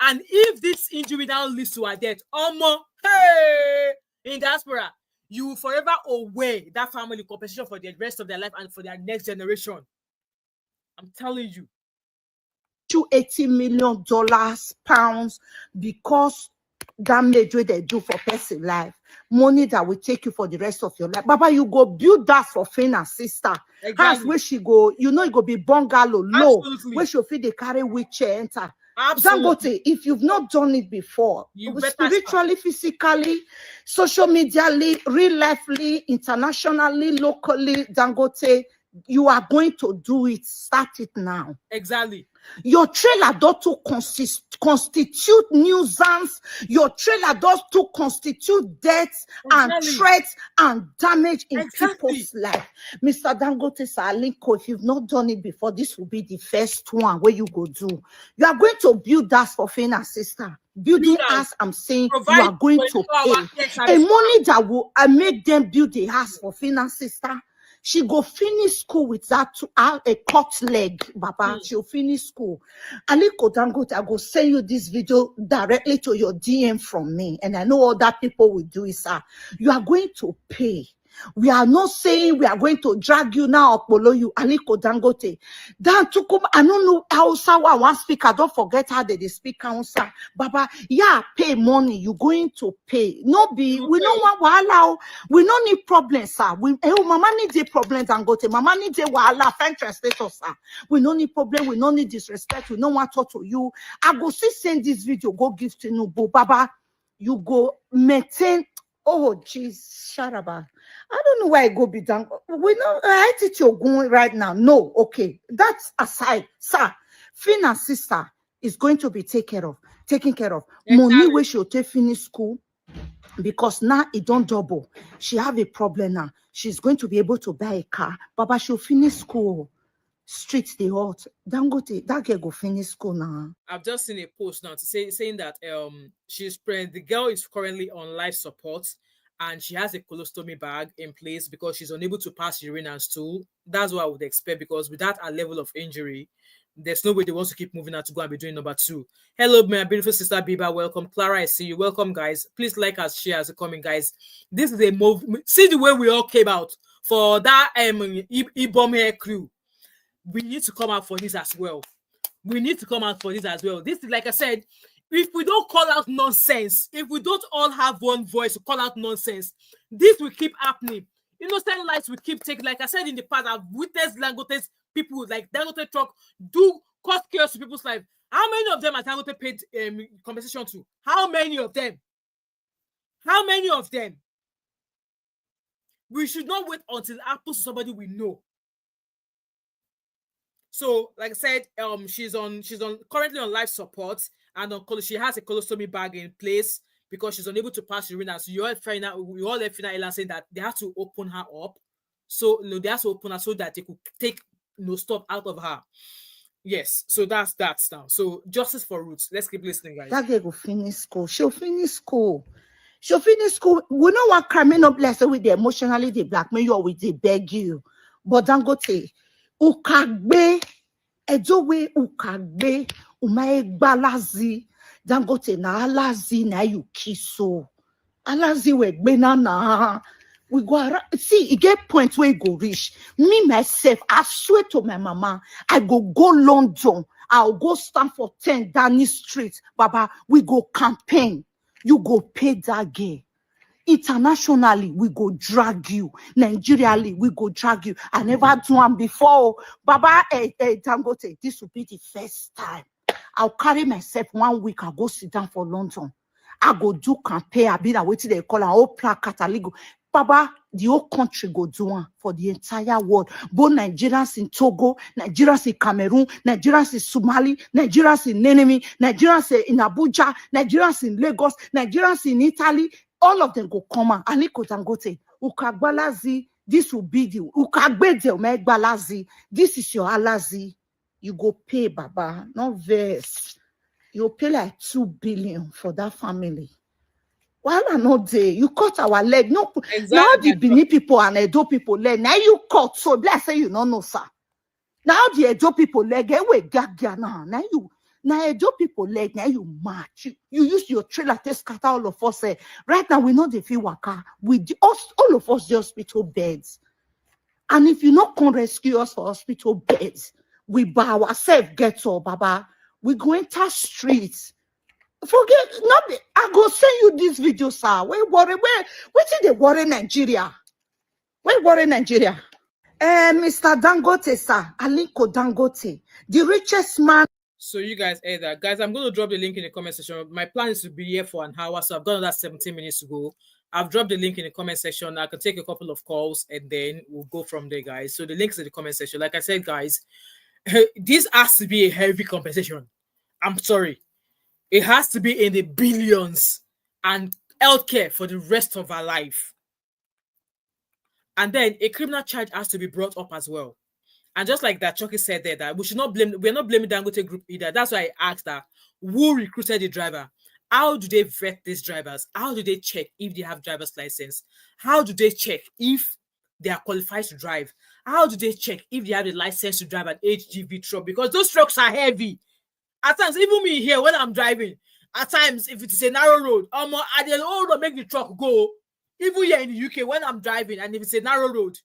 and if this injury now leads to her death, hey, in diaspora, you will forever away that family compensation for the rest of their life and for their next generation. I'm telling you. $80 million, pounds, because damage what they do for person life. Money that will take you for the rest of your life. Baba, you go build that for Phyna sister. Exactly. House where she go, it go be bungalow low. Absolutely. Where she feel they carry wheelchair enter. Absolutely. Dangote, if you've not done it before, spiritually, physically, social medially, real lifely, internationally, locally, Dangote, you are going to do it. Start it now. Exactly. Your trailer does to constitute nuisance. Your trailer does to constitute deaths and threats and damage in people's life. Mr. Dangote, sir, Aliko, if you've not done it before, this will be the first one where you go do. You are going to build that for Phyna sister. Building house, I'm saying you are going to pay a money that will make them build a house for Phyna sister. She go finish school with that a cut leg, Baba. She'll finish school. Aliko Dangote, I go send you this video directly to your DM from me. And I know other people will do it, sir. You are going to pay. We are not saying we are going to drag you now or follow you, Aliko Dangote. Dan to come, I don't know how someone one speaker. Don't forget how they speak council. Baba, yeah, pay money. You're going to pay. No be, we don't want wahala. We don't need problems, sir. Mama needs a problem, Dangote. Mama needs a wahala. Find translator, sir. We don't need problem. We don't need disrespect. We don't want to talk to you. I go see send this video. Go give to you, Baba. You go maintain. Oh, jeez, Sharaba. I don't know where I go be done. We know I teach you going right now. No, okay. That's aside, sir. Phyna's sister is going to be taken care of. Money Exactly. where she'll take finish school because now it don't double. She have a problem now. She's going to be able to buy a car. Baba, she'll finish school. Streets they hot. Dangote, that girl go finish school now. I've just seen a post now to saying that the girl is currently on life support and she has a colostomy bag in place because she's unable to pass urine and stool. That's what I would expect because with that a level of injury, there's no way they want to keep moving her to go and be doing number two. Hello, my beautiful sister Biba. Welcome. Clara, I see you. Welcome, guys. Please like us, share as you coming, guys. This is a move. See the way we all came out for that bomb hair crew. We need to come out for this as well. We need to come out for this as well. This is like I said, if we don't call out nonsense, if we don't all have one voice to call out nonsense, this will keep happening. Innocent lives will keep taking. Like I said in the past, I've witnessed Dangote's people like Dangote truck do cause chaos to people's life. How many of them has Dangote paid compensation to? How many of them? How many of them? We should not wait until it happens to somebody we know. So, like I said, she's currently on life support, and she has a colostomy bag in place because she's unable to pass urine. So you all let Phyna saying that they have to open her up. So they have to open her so that they could take stuff out of her. Yes, so that's now. So justice for Roots. Let's keep listening, guys. That girl will finish school. She'll finish school. She'll finish school. We know what criminal up let's say with the emotionally they blackmail you or with they beg you. But Dangote, ukagbe, edowe ukagbe, umae gbalazi. Dangote na alazi na you kiso. Alazi we gbena na. We go around. See, it get point where it go reach. Me, myself, I swear to my mama, I go London. I'll go stand for 10 Danny Street. Baba, we go campaign. You go pay that girl. Internationally, we go drag you. Nigerially, we go drag you. I never do one before. Baba, Dangote, this will be the first time. I'll carry myself 1 week. I'll go sit down for London. I go do campaign. I'll be there waiting they call an old placard. Baba, the whole country go do one for the entire world. Both Nigerians in Togo, Nigerians in Cameroon, Nigerians in Somali, Nigerians in Nenemi, Nigerians in Abuja, Nigerians in Lagos, Nigerians in Italy. All of them go come out. Aliko Dangote, Ukagbalazi, this will be the Ukagbede Umegbalazi. This is your alazi. You go pay, Baba, not verse. You pay like 2 billion for that family. Why not there? You cut our leg. No, exactly. Now the Benin people and Edo people leg. Now you cut. So let's say you don't know, sir. Now the Edo people leg. Now Edo people leg. Now you march. You use your trailer to scatter all of us. Right now we know the feel waka. All of us the hospital beds. And if you not can rescue us for hospital beds, we by ourselves get all, Baba. We go enter streets. Forget not. I go send you this video, sir. Where they worry Nigeria? Where worry Nigeria? Mr. Dangote, sir, Aliko Dangote, the richest man. So you guys heard that, guys. I'm going to drop the link in the comment section. My plan is to be here for an hour, so I've got another 17 minutes to go. I've dropped the link in the comment section. I can take a couple of calls and then we'll go from there, guys. So the link's in the comment section. Like I said, guys, this has to be a heavy compensation. I'm sorry. It has to be in the billions and healthcare for the rest of our life. And then a criminal charge has to be brought up as well. And just like that, Chucky said there, that we're not blaming Dangote Group either. That's why I asked that who recruited the driver? How do they vet these drivers? How do they check if they have driver's license? How do they check if they are qualified to drive? How do they check if they have the license to drive an HGV truck? Because those trucks are heavy. At times, even me here, when I'm driving, at times, if it is a narrow road, I don't make the truck go. Even here in the UK, when I'm driving, and if it's a narrow road,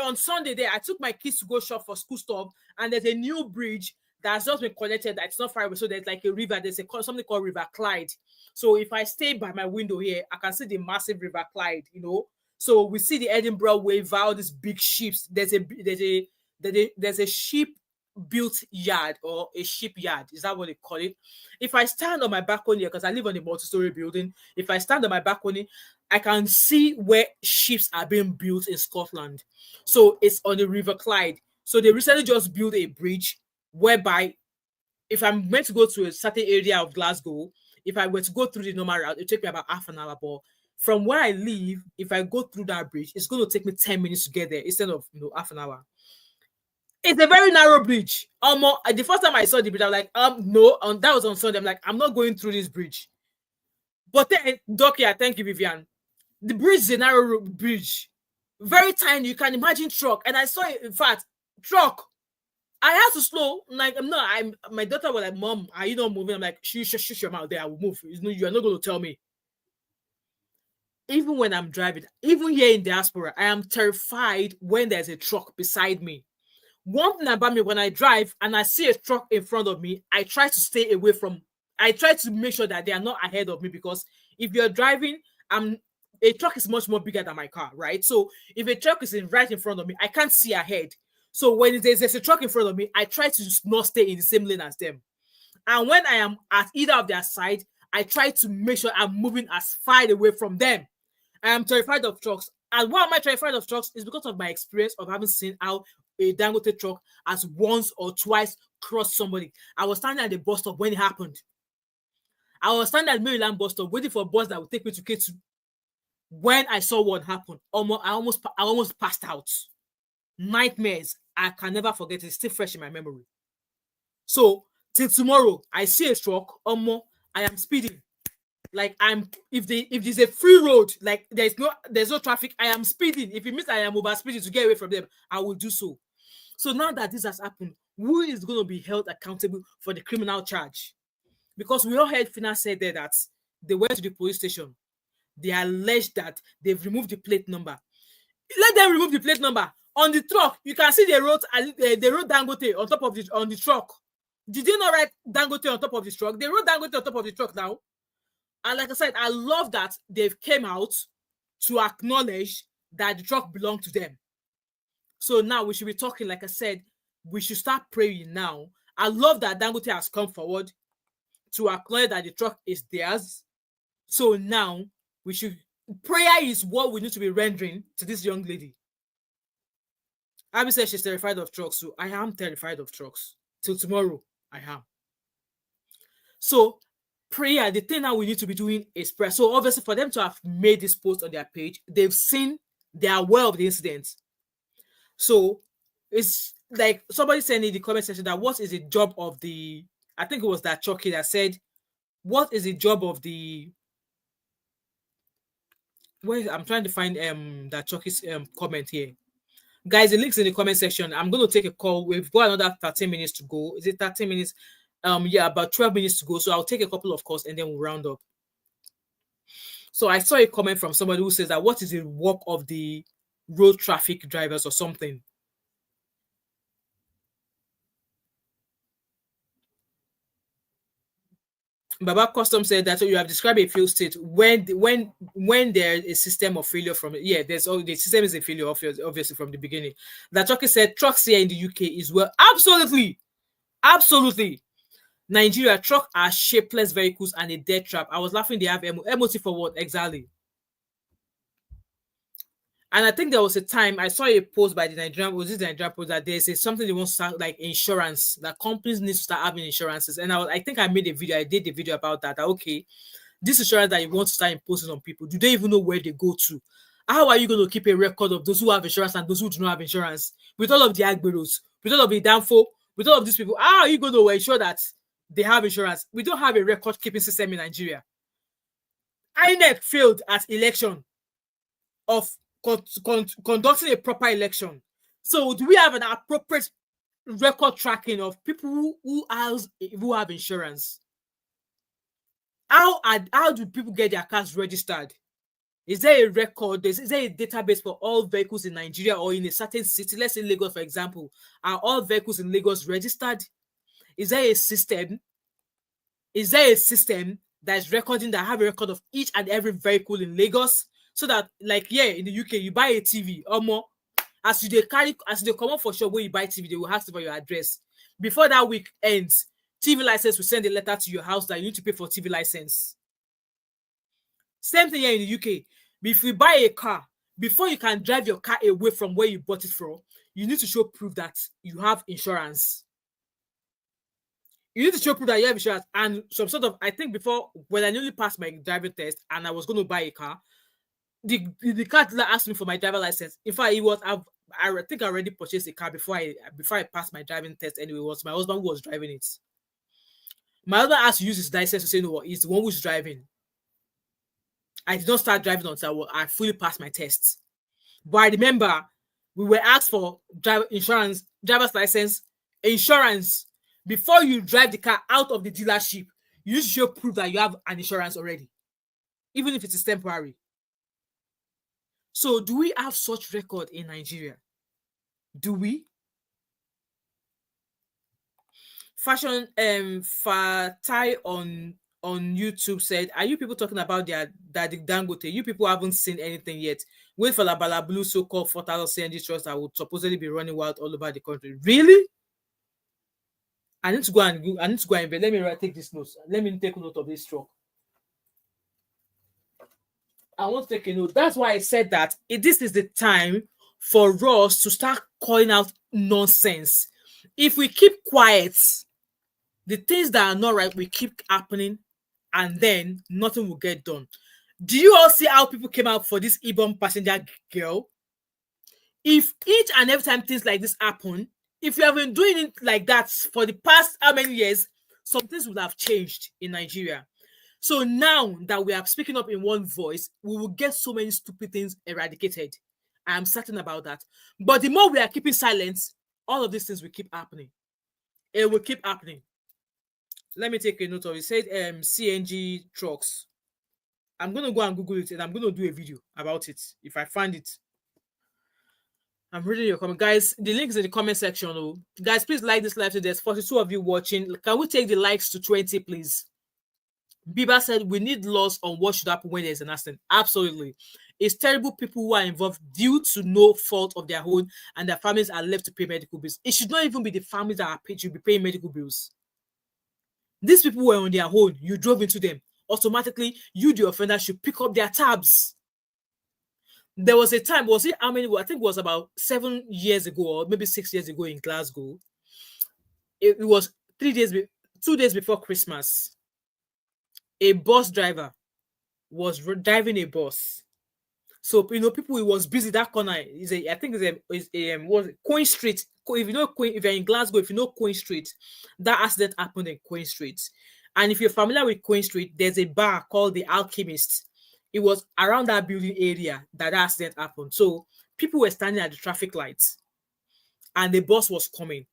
on Sunday there, I took my kids to go shop for school stuff, and there's a new bridge that's just been connected. It's not far away, so there's like a river. There's something called River Clyde. So if I stay by my window here, I can see the massive River Clyde. So we see the Edinburgh Wave, all these big ships. There's a ship built yard or a shipyard. Is that what they call it? If I stand on my balcony, because I live on a multi-story building, if I stand on my balcony, I can see where ships are being built in Scotland. So it's on the River Clyde. So they recently just built a bridge whereby if I'm meant to go to a certain area of Glasgow, if I were to go through the normal route, it would take me about half an hour. But from where I live, if I go through that bridge, it's going to take me 10 minutes to get there instead of half an hour. It's a very narrow bridge. The first time I saw the bridge, I was like, no, that was on Sunday. I'm like, I'm not going through this bridge. But then, Dokia, thank you, Vivian. The bridge is a narrow bridge, very tiny. You can imagine truck, and I saw it. In fact, truck. I had to slow. Like, my daughter was like, "Mom, are you not moving?" I'm like, "Shush your mouth there. I will move. You are not going to tell me." Even when I'm driving, even here in diaspora, I am terrified when there's a truck beside me. One thing about me, when I drive and I see a truck in front of me, I try to stay away from. I try to make sure that they are not ahead of me, because if you're driving, a truck is much more bigger than my car, right? So if a truck is right in front of me, I can't see ahead. So when there's a truck in front of me, I try to not stay in the same lane as them. And when I am at either of their side, I try to make sure I'm moving as far away from them. I am terrified of trucks. And why am I terrified of trucks? Is because of my experience of having seen how a Dangote truck has once or twice crossed somebody. I was standing at the bus stop when it happened. I was standing at Maryland bus stop waiting for a bus that would take me to K2. When I saw what happened, I almost passed out. Nightmares. I can never forget it. It's still fresh in my memory. So till tomorrow, I see a truck. I am speeding. Like, if there's a free road, like there's no traffic, I am speeding. If it means I am over speeding to get away from them, I will do so. So now that this has happened, who is going to be held accountable for the criminal charge? Because we all heard Phyna said there that they went to the police station. They alleged that they've removed the plate number. Let them remove the plate number. On the truck, you can see they wrote Dangote on top of on the truck. Did they not write Dangote on top of the truck? They wrote Dangote on top of the truck now. And like I said, I love that they've came out to acknowledge that the truck belonged to them. So now we should be talking, like I said, we should start praying now. I love that Dangote has come forward to acknowledge that the truck is theirs. So now prayer is what we need to be rendering to this young lady. Abby said she's terrified of trucks, so I am terrified of trucks. Till tomorrow, I am. So prayer, the thing that we need to be doing is prayer. So obviously for them to have made this post on their page, they are aware of the incident. So it's like somebody said in the comment section that what is the job of the, I think it was that Chucky that said, what is the job of the, I'm trying to find that Chucky's comment here. Guys, the link's in the comment section. I'm going to take a call. We've got another 13 minutes to go. Is it 13 minutes? Yeah, about 12 minutes to go. So I'll take a couple of calls and then we'll round up. So I saw a comment from somebody who says that what is the work of the road traffic drivers or something? Baba Custom said that you have described a failed state when there is a system of failure from it. Yeah, the system is a failure obviously from the beginning. That Chucky said trucks here in the UK is well. Absolutely. Nigeria, truck are shapeless vehicles and a death trap. I was laughing. They have MOT for what exactly? And I think there was a time I saw a post by the Nigerian post that they say something they want to start like insurance, that companies need to start having insurances. And I think I did a video about that. Okay, this insurance that you want to start imposing on people, do they even know where they go to? How are you going to keep a record of those who have insurance and those who do not have insurance? With all of the Agberos, with all of the Danfo, with all of these people, how are you going to ensure that they have insurance? We don't have a record keeping system in Nigeria. INEC failed at election of conducting a proper election. So do we have an appropriate record tracking of people who have insurance? How do people get their cars registered? Is there a record? Is there a database for all vehicles in Nigeria or in a certain city? Let's say Lagos, for example. Are all vehicles in Lagos registered? Is there a system? That is recording, that have a record of each and every vehicle in Lagos? So that, like, yeah, in the UK, you buy a TV or more. As you come up for sure, when you buy TV, they will ask for your address. before that week ends, TV license will send a letter to your house that you need to pay for TV license. Same thing here in the UK. If you buy a car, before you can drive your car away from where you bought it from, you need to show proof that you have insurance. You need to show proof that you have insurance. And some sort of, I think before, when I newly passed my driving test and I was going to buy a car, the car dealer asked me for my driver license. In fact, I think I already purchased a car before I passed my driving test. Anyway, it was my husband who was driving it. My husband asked to use his license to say, no, he's the one who's driving. I did not start driving until I fully passed my tests. But I remember we were asked for driver's license, insurance. Before you drive the car out of the dealership, you need to show proof that you have an insurance already, even if it is temporary. So do we have such record in Nigeria? Do we? Fashion Fatai on YouTube said, are you people talking about the Dangote? You people haven't seen anything yet. Wait for the Balablu so-called 4,000 CNG trucks that would supposedly be running wild all over the country. Really? I need to go and let me take this note. Let me take note of this truck. I want to take a note. That's why I said that this is the time for us to start calling out nonsense. If we keep quiet, the things that are not right will keep happening, and then nothing will get done. Do you all see how people came out for this Ibom passenger girl? If each and every time things like this happen, if you have been doing it like that for the past how many years, some things would have changed in Nigeria. So now that we are speaking up in one voice, we will get so many stupid things eradicated. I am certain about that. But the more we are keeping silent, all of these things will keep happening. It will keep happening. Let me take a note of it. It said CNG trucks. I'm going to go and Google it and I'm going to do a video about it if I find it. I'm reading your comment. Guys, the link is in the comment section. Oh. Guys, please like this live today. There's 42 of you watching. Can we take the likes to 20, please? Biba said, we need laws on what should happen when there's an accident. Absolutely. It's terrible people who are involved due to no fault of their own and their families are left to pay medical bills. It should not even be the families that are paid, should be paying medical bills. These people were on their own. You drove into them. Automatically, you, the offender, should pick up their tabs. There was a time, was it how many? I think it was about 7 years ago or maybe 6 years ago in Glasgow. It was 2 days before Christmas. A bus driver was driving a bus. So, people, it was busy. That corner is I think it's Queen Street. If you know if you're in Glasgow, if you know Queen Street, that accident happened in Queen Street. And if you're familiar with Queen Street, there's a bar called the Alchemist. It was around that building area that accident happened. So people were standing at the traffic lights and the bus was coming.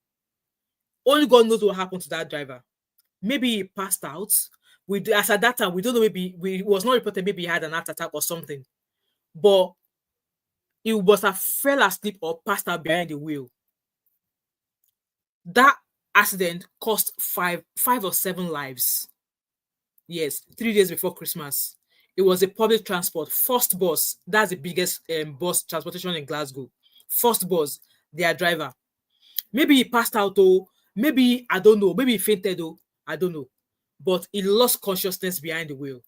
Only God knows what happened to that driver. Maybe he passed out. As at that time, we don't know, maybe it was not reported, maybe he had an heart attack or something. But he must have fell asleep or passed out behind the wheel. That accident cost 5 or 7 lives. Yes, 3 days before Christmas. It was a public transport, first bus. That's the biggest bus transportation in Glasgow. First bus, their driver. Maybe he passed out, though. Maybe, I don't know. Maybe he fainted, though. I don't know. But he lost consciousness behind the wheel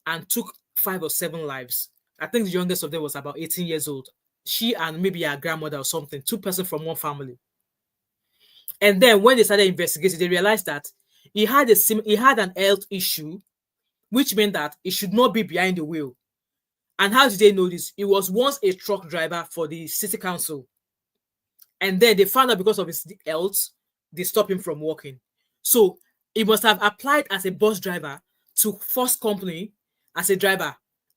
and took 5 or 7 lives. I think the youngest of them was about 18 years old. She and maybe her grandmother or something, 2 persons from one family. And then when they started investigating, they realized that he had an health issue, which meant that he should not be behind the wheel. And how did they know this? He was once a truck driver for the city council. And then they found out because of his health, they stopped him from working. So he must have applied as a bus driver to first company as a driver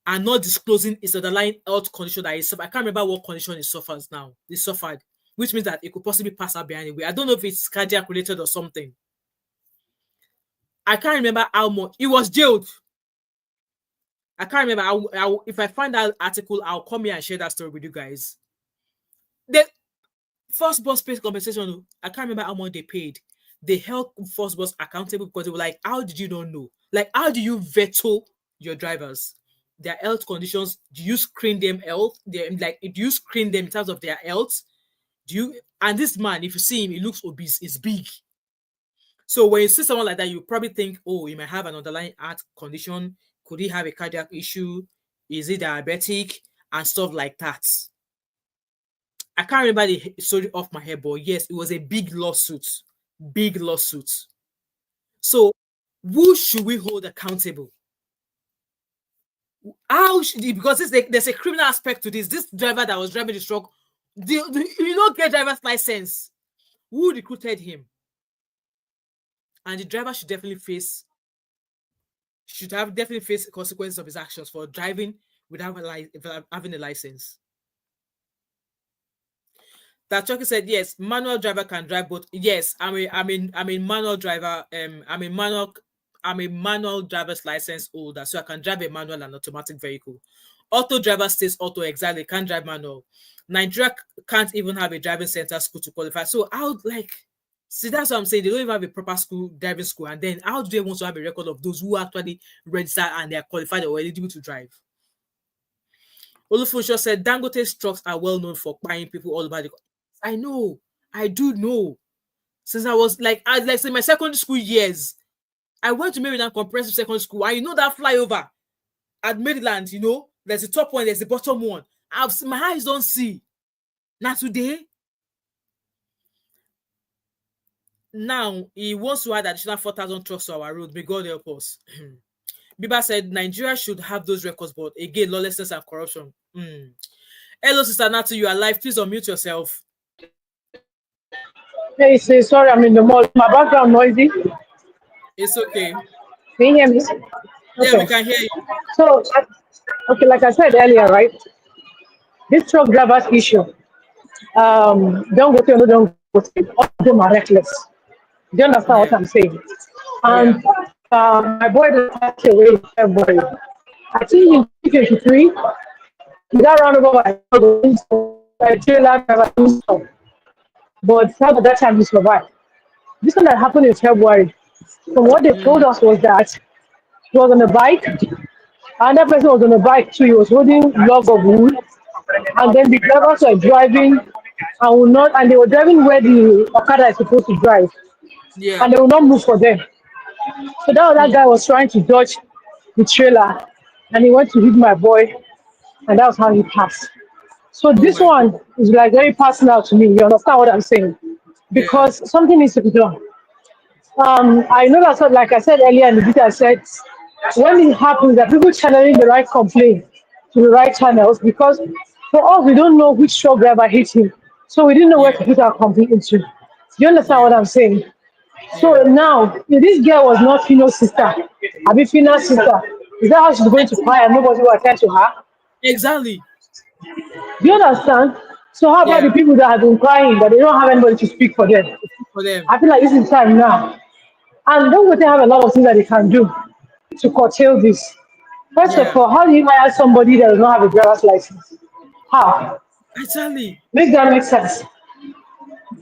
and not disclosing his underlying health condition that he suffered. I can't remember what condition he suffers now. He suffered, which means that he could possibly pass out behind the wheel. I don't know if it's cardiac related or something. I can't remember how much. He was jailed. I can't remember. If I find that article, I'll come here and share that story with you guys. The first bus pay compensation, I can't remember how much they paid. They held first bus accountable because they were like, how did you not know? Like, how do you veto your drivers? Their health conditions, do you screen them health? Do you screen them in terms of their health? Do you? And this man, if you see him, he looks obese. He's big. So when you see someone like that, you probably think, oh, he might have an underlying heart condition. Could he have a cardiac issue? Is he diabetic? And stuff like that. I can't remember the story off my head, but yes, it was a big lawsuit. Big lawsuit. So who should we hold accountable? How should he, because there's a criminal aspect to this. This driver that was driving the truck, you don't get driver's license. Who recruited him? And the driver should definitely face consequences of his actions for driving without having a license. That Chucky said, yes, manual driver can drive both. Yes, I'm a manual driver. I'm a manual driver's license holder, so I can drive a manual and automatic vehicle. Auto driver states auto, exactly, can't drive manual. Nigeria can't even have a driving center school to qualify. So I would see, that's what I'm saying. They don't even have a proper driving school. And then how do they want to have a record of those who actually register and they are qualified or eligible to drive? Olufunso said, Dangote's trucks are well known for buying people all over the country. I know. I do know. Since I was in my secondary school years, I went to Maryland Comprehensive Secondary School. And you know that flyover at Maryland, there's the top one, there's the bottom one. My eyes don't see. Not today. Now, he wants to add additional 4,000 trucks to our road. May God help us. Biba said, Nigeria should have those records, but again, lawlessness and corruption. Hello, Sister Natu, you are live. Please unmute yourself. Hey, sorry, I'm in the mall. My background noisy. It's okay. Can you hear me? Okay. Yeah, we can hear you. So, okay, like I said earlier, right? This truck drivers issue. Don't go to no, don't go to. All of them are reckless. Do you understand what I'm saying? And my boy passed away in February. I think in 2023, he got run over by a trailer driver. But at that time, he survived. This one that happened in February, from what they told us was that he was on a bike, another person was on a bike too. He was holding log of wood, and then the drivers were driving and they were driving where the Okada is supposed to drive, and they will not move for them. So that guy was trying to dodge the trailer, and he went to hit my boy, and that was how he passed. So this one is very personal to me. You understand what I'm saying? Because something needs to be done. I know that's what, like I said earlier in the video, I said when it happens that people channeling the right complaint to the right channels, because for us we don't know which truck driver hit him, so we didn't know where to put our complaint into. Do you understand what I'm saying? So now, if this girl was not Phyna's sister, Abi Phyna's sister, is that how she's going to cry and nobody will attend to her? Exactly. Do you understand? So how about the people that have been crying, but they don't have anybody to speak for them? I feel like this is time now. And Dangote have a lot of things that they can do to curtail this. First of all, how do you hire somebody that does not have a driver's license? How? Exactly. Make that make sense.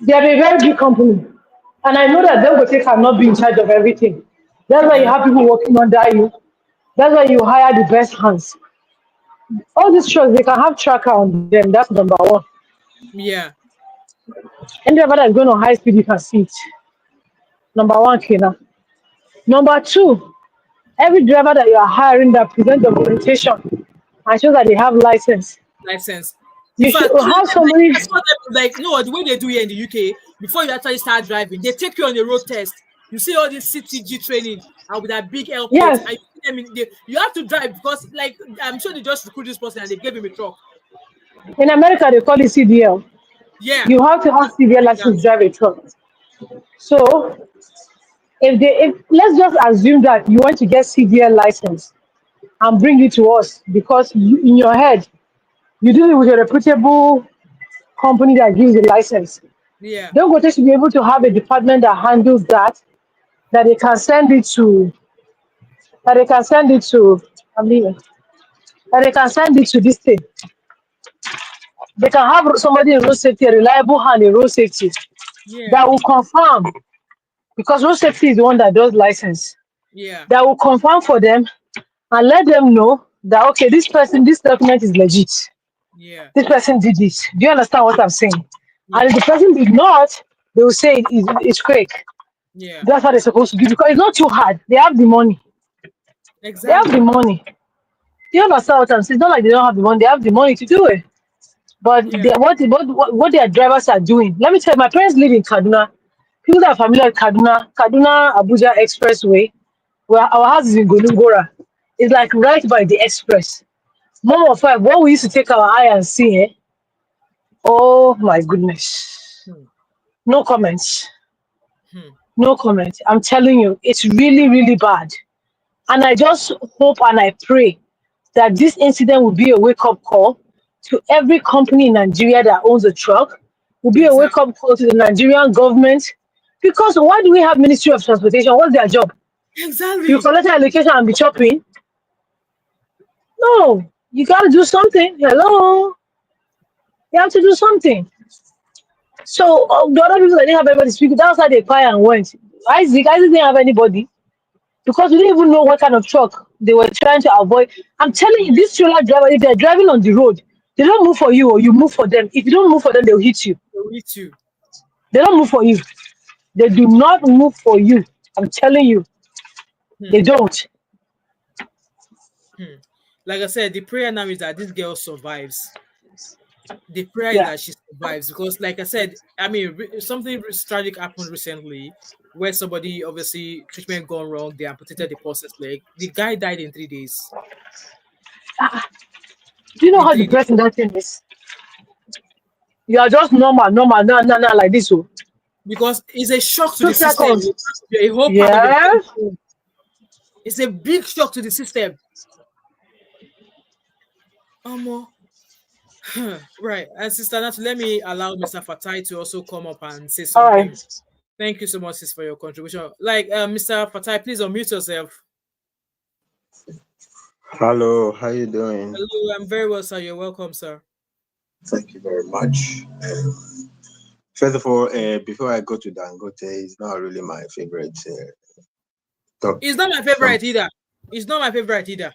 They are a very big company. And I know that Dangote cannot be in charge of everything. That's why you have people working under you. That's why you hire the best hands. All these trucks, they can have tracker on them. That's number one. Yeah. Any driver that's going on high speed, you can see it. Number one, Kena. Number two, every driver that you are hiring that present documentation and shows that they have license. You should have somebody the way they do here in the UK, before you actually start driving, they take you on a road test. You see all this CTG training and with that big L plate, and you have to drive because, I'm sure they just recruit this person and they gave him a truck. In America, they call it CDL. Yeah. You have to have CDL license to drive a truck. So, if let's just assume that you want to get CDL license and bring it to us because in your head, you deal with a reputable company that gives the license. Yeah. Dangote should be able to have a department that handles that they can send it to, that they can send it to this thing. They can have somebody in road safety, a reliable hand in road safety, that will confirm, because road safety is the one that does license. Yeah. That will confirm for them and let them know that, okay, this document is legit. Yeah. This person did this. Do you understand what I'm saying? And Yeah. if the person did not, they will say it's quick. Yeah. That's how they're supposed to do because it's not too hard. They have the money. They have the Exactly. money. You understand what I'm saying? It's not like they don't have the money. They have the money to do it. But Yeah. what their drivers are doing. Let me tell you, my parents live in Kaduna. People that are familiar with Kaduna Abuja Expressway, where our house is in Golungora. It's like right by the express. Mom of five, what we used to take our eye and see, eh? Oh my goodness. Hmm. No comments. Hmm. No comment. I'm telling you, it's really, really bad. And I just hope and I pray that this incident will be a wake up call to every company in Nigeria that owns a truck, will be a wake Exactly. up call to the Nigerian government. Because why do we have Ministry of Transportation? What's their job? You Exactly. collect an allocation and be chopping? No, you gotta do something. Hello, you have to do something. So the other people that didn't have anybody speaking, that's how they cry and went. Isaac didn't have anybody because we didn't even know what kind of truck they were trying to avoid. I'm telling you, Yeah. this trailer driver, if they're driving on the road, they don't move for you or you move for them. If you don't move for them, they'll hit you. Me too. They don't move for you. They do not move for you. I'm telling you, Hmm. they don't. Hmm. Like I said, the prayer now is that this girl survives. The prayer is Yeah. that she survives because, like I said, I mean, something tragic happened recently where somebody obviously treatment gone wrong. They amputated the process leg. The guy died in 3 days. Do you know In how 3 days depressing that thing is? You are just normal, now, like this. Oh. because it's a shock to the system. Seconds. A whole part of your Yeah. body. It's a big shock to the system. Um, right. And Sister Nat, let me allow Mr. Fatai to also come up and say All something. right. Thank you so much, sis, for your contribution. Like, Mr. Fatai, please unmute yourself. Hello, how you doing? Hello, I'm very well, sir. You're welcome, sir. Thank you very much. First of all, before I go to Dangote, it's not really my favorite talk. It's not my Some favorite either. It's not my favorite either.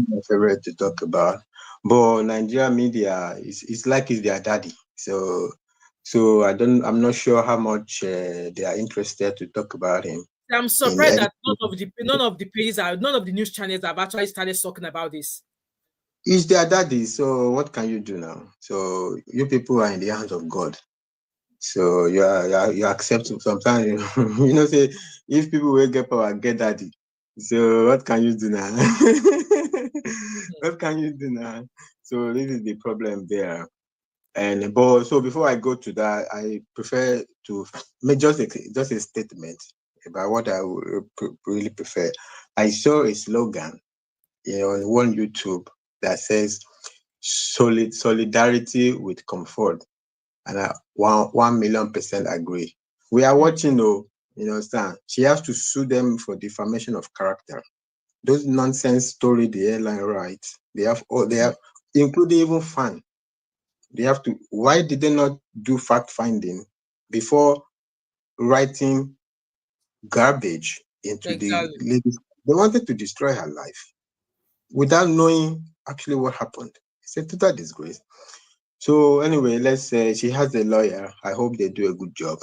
my favorite to talk about, but Nigeria media is like it's their daddy. So I'm not sure how much they are interested to talk about him I'm in surprised any. that none of the news channels have actually started talking about this. It's their daddy. So what can you do now? So you people are in the hands of God. So you accept sometimes say if people will get power, get daddy. So what can you do now? What can you do now? So this is the problem there. And but so before I go to that, I prefer to make just a statement about what I would really prefer. I saw a slogan, on one YouTube that says solidarity with comfort, and I 1,000,000% agree. We are Hmm. watching, though, understand. She has to sue them for defamation of character. Those nonsense story the airline writes, they have, including even fan. They have to. Why did they not do fact finding before writing garbage into the Exactly. lady? They wanted to destroy her life without knowing actually what happened. It's a total disgrace. So anyway, let's say she has a lawyer. I hope they do a good job.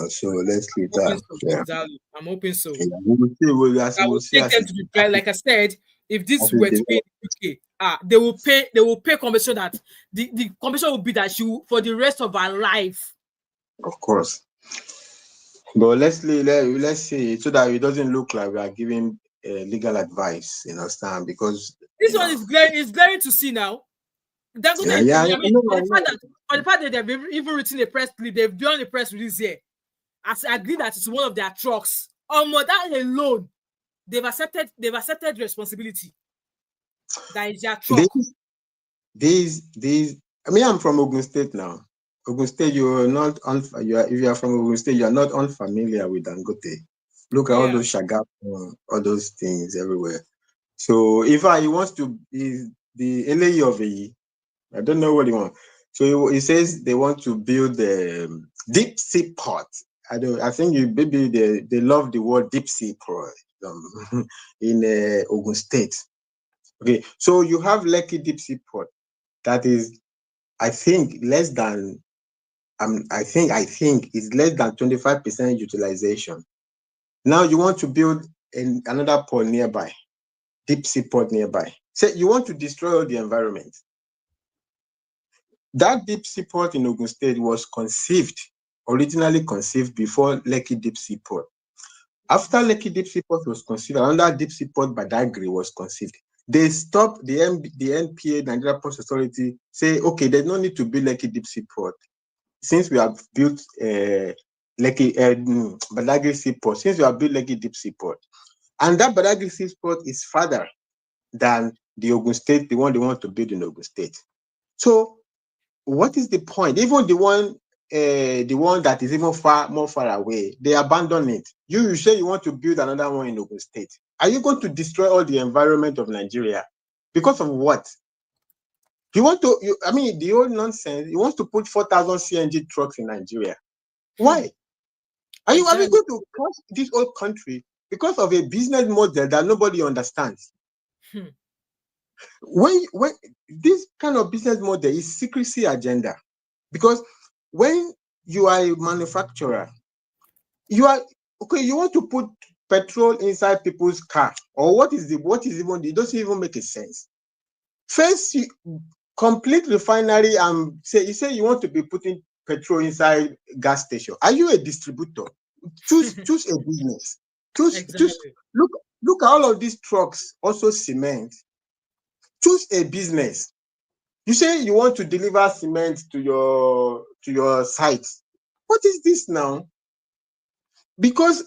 So let's leave Hoping that. so. Yeah. Exactly. I'm hoping so. Yeah, we will see. I We will would see take as them it to the trial. Like I said, if as this it were to be in develops. the UK, they will pay compensation that the compensation will be that for the rest of her life. Of course. But let's see so that it doesn't look like we are giving legal advice. Stand because This one is glaring to see now. Dangote, yeah, I yeah. mean, I know. for the fact that they've even written a press clip, they've done a press release here. As I agree that it's one of their trucks. That alone, they've accepted responsibility. That is their truck. These. I mean, I'm from Ogun State now. Ogun State, you're not if you are from Ogun State, you are not unfamiliar with Dangote. Look at all Yeah. those shagap, all those things everywhere. So if he wants to be the LA of a, I don't know what he wants. So he says they want to build the deep sea port. I think maybe they love the word deep sea port in Ogun State. Okay, so you have Lekki deep sea port that is, I think, less than I think it's less than 25% utilization. Now you want to build another port nearby, deep sea port nearby. So you want to destroy all the environment. That deep sea port in Ogun State was originally conceived before Lekki Deep Sea Port. After Lekki Deep Sea Port was conceived, another deep sea port Badagry was conceived. They stopped the NPA, Nigeria Ports Authority, say, okay, there's no need to build Lekki Deep Sea Port. Since we have built Badagry Seaport, since we have built Lekki Deep Sea Port, and that Badagry Seaport is farther than the Ogun State, the one they want to build in Ogun State. So, what is the point? Even the one that is even more far away, they abandon it. You say you want to build another one in Ogun State. Are you going to destroy all the environment of Nigeria? Because of what? The old nonsense, he wants to put 4,000 CNG trucks in Nigeria. Why? Are we going to crush this whole country because of a business model that nobody understands? When this kind of business model is secrecy agenda, because when you are a manufacturer, you want to put petrol inside people's car, or what is even, it doesn't even make a sense. First, you complete refinery and you say you want to be putting petrol inside gas station. Are you a distributor? Choose a business. Look at all of these trucks, also cement. Choose a business. You say you want to deliver cement to your site. What is this now? Because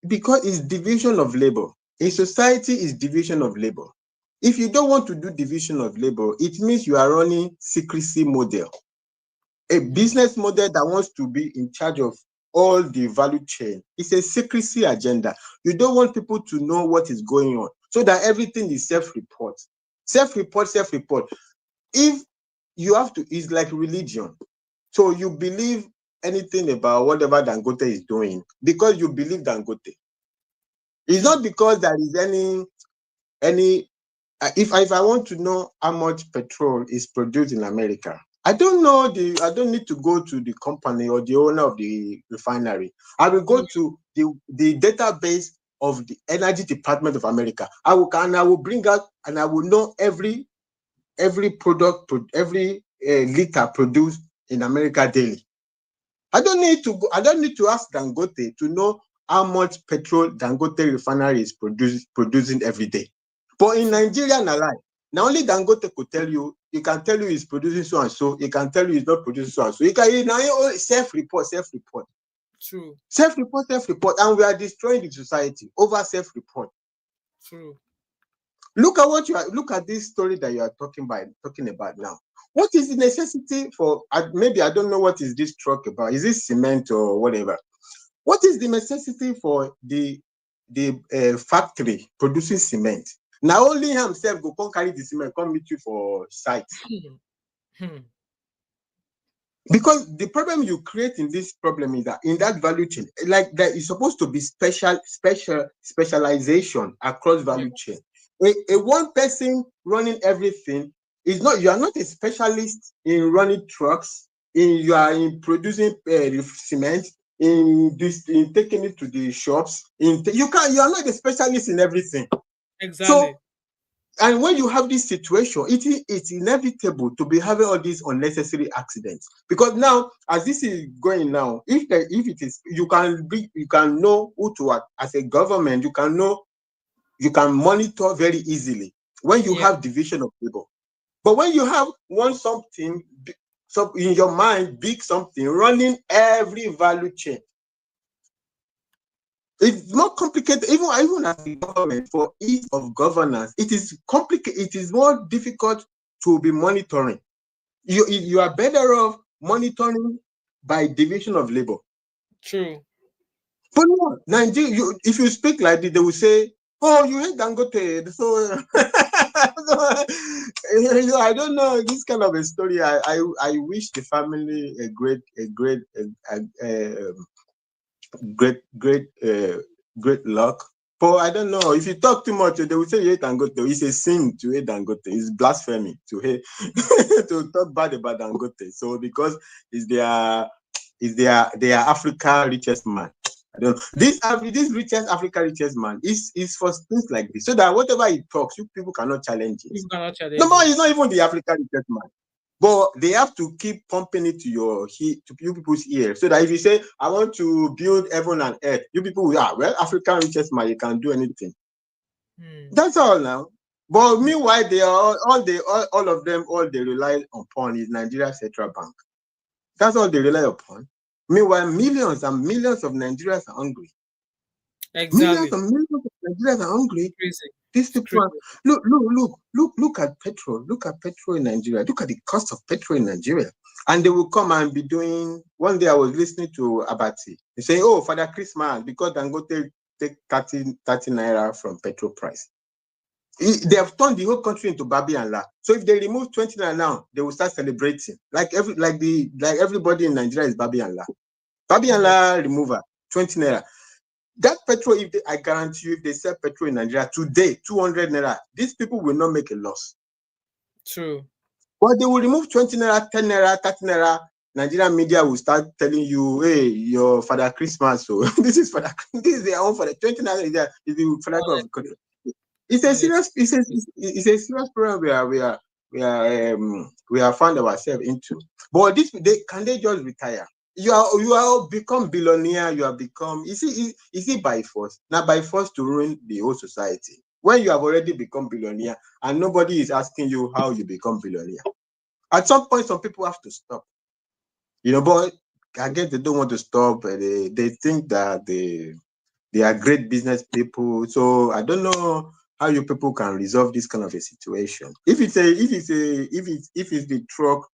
it's division of labor. A society is division of labor. If you don't want to do division of labor, it means you are running secrecy model. A business model that wants to be in charge of all the value chain. It's a secrecy agenda. You don't want people to know what is going on, so that everything is self-report. Self-report. If you have to, it's like religion. So you believe anything about whatever Dangote is doing because you believe Dangote. It's not because there is any. If I want to know how much petrol is produced in America, I don't need to go to the company or the owner of the refinery. I will go to the database of the Energy Department of America. I will bring out and I will know every product, every liter produced in America daily. I don't need to ask Dangote to know how much petrol Dangote refinery is producing every day. But in Nigeria, now only Dangote could tell you. He can tell you he's producing so and so. He can tell you he's not producing so and so. He can now self-report. True. Self-report, and we are destroying the society over self-report. True. Look at this story that you are talking about now. What is the necessity for? Maybe I don't know what is this truck about. Is this cement or whatever? What is the necessity for the factory producing cement? Now only himself go come carry the cement, come meet you for site. Because the problem you create in this problem is that in that value chain, like that is supposed to be specialization across value chain. A one person running everything is not. You are not a specialist in running trucks. You are in producing cement. In taking it to the shops. You are not a specialist in everything. Exactly. So, and when you have this situation, it's inevitable to be having all these unnecessary accidents. Because now, as this is going now, if it is, you can know who to act. As a government, you can monitor very easily when you have division of labor. But when you have something so in your mind, big something running every value chain, it's more complicated. Even as a government, for ease of governance, it is complicated. It is more difficult to be monitoring. You are better off monitoring by division of labor. True. But no, Nigeria, if you speak like this, they will say, "Oh, you hate Dangote." So, I don't know this kind of a story. I wish the family a great luck. But I don't know. If you talk too much, they will say you hate Dangote. It's a sin to hate Dangote. It's blasphemy to hate to talk bad about Dangote. So because it's their is they are Africa richest man. I don't know. This richest Africa richest man is for things like this, so that whatever he talks, you people cannot challenge it. You cannot challenge Number one, it. he's not even the Africa richest man. But they have to keep pumping it to you people's ear, so that if you say, I want to build heaven and earth, you people will, well, African richest man, you can do anything. That's all now. But meanwhile, they are all of them, all they rely upon is Nigeria Central Bank. That's all they rely upon. Meanwhile, millions and millions of Nigerians are hungry. Exactly. Millions and millions of Nigerians are hungry. Crazy. These people are, look at petrol. Look at petrol in Nigeria. Look at the cost of petrol in Nigeria. And they will come and be doing. One day I was listening to Abati. They say, oh, Father Christmas, because Dangote take 30 naira from petrol price. They have turned the whole country into Babi and La. So if they remove 20 naira now, they will start celebrating. Like everybody in Nigeria is Babi and La. Babi and La remover, 20 naira. That petrol, I guarantee you, if they sell petrol in Nigeria today, 200 naira, these people will not make a loss. True. But they will remove 20 naira, 10 naira, 30 naira. Nigerian media will start telling you, hey, your Father Christmas. So this is their own Father. 20 naira is the Father of the country. It's a serious problem we are found ourselves into. But can they just retire? You are become billionaire. You have become. Is it by force? Now by force to ruin the whole society. When you have already become billionaire and nobody is asking you how you become billionaire. At some point, some people have to stop. But I guess they don't want to stop. They think that they are great business people. So I don't know how you people can resolve this kind of a situation. If it's the truck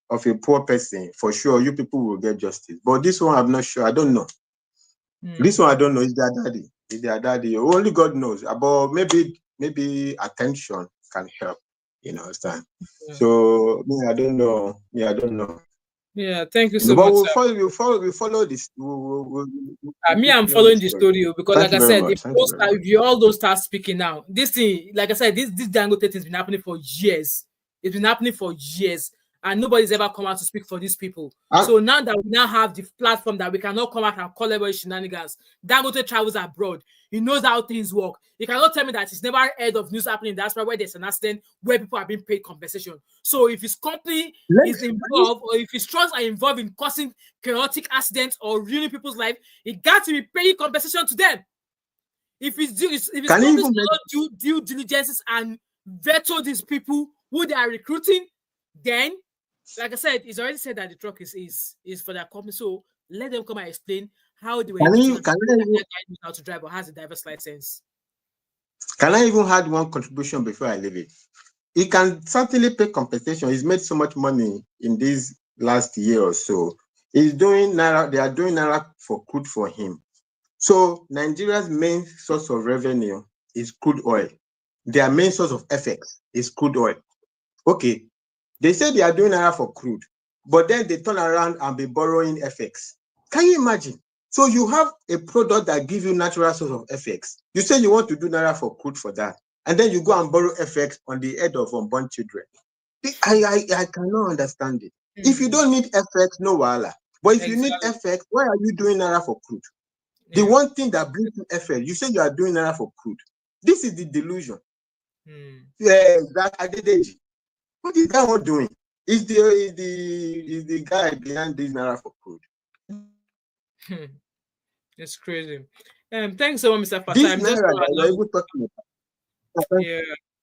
of a poor person, for sure you people will get justice. But this one, I'm not sure. I don't know. This one I don't know. Is their daddy? Only God knows. But maybe attention can help. Understand? Yeah. So I don't know. I don't know. Yeah, thank you so much. But we follow this. I'm following the story because, like I said, if you all those start speaking now, this thing, like I said, this Dangote thing has been happening for years. It's been happening for years, and nobody's ever come out to speak for these people. So now that we now have the platform that we cannot come out and call everybody shenanigans, Dangote travels abroad. He knows how things work. He cannot tell me that he's never heard of news happening in diaspora where there's an accident where people are being paid compensation. So if his company is involved, or if his trusts are involved in causing chaotic accidents or ruining people's life, he got to be paying compensation to them. If his companies cannot do due diligences and veto these people who they are recruiting, then, like I said, he's already said that the truck is for their company. So let them come and explain how they were how to drive or has a driver's license. Can I even add one contribution before I leave it? He can certainly pay compensation. He's made so much money in this last year or so. They are doing naira for crude for him. So Nigeria's main source of revenue is crude oil. Their main source of FX is crude oil. Okay. They say they are doing naira for crude, but then they turn around and be borrowing FX. Can you imagine? So you have a product that gives you natural source of FX. You say you want to do naira for crude for that, and then you go and borrow FX on the head of unborn children. I cannot understand it. Mm-hmm. If you don't need FX, no wahala. But if you need FX, why are you doing naira for crude? Yeah. The one thing that brings you FX, you say you are doing naira for crude. This is the delusion. Yeah, that Adedeji. What is that one doing? Is the guy behind this naira for crude? It's crazy. Thanks so much, Mr. Phyna. This naira that you're able talking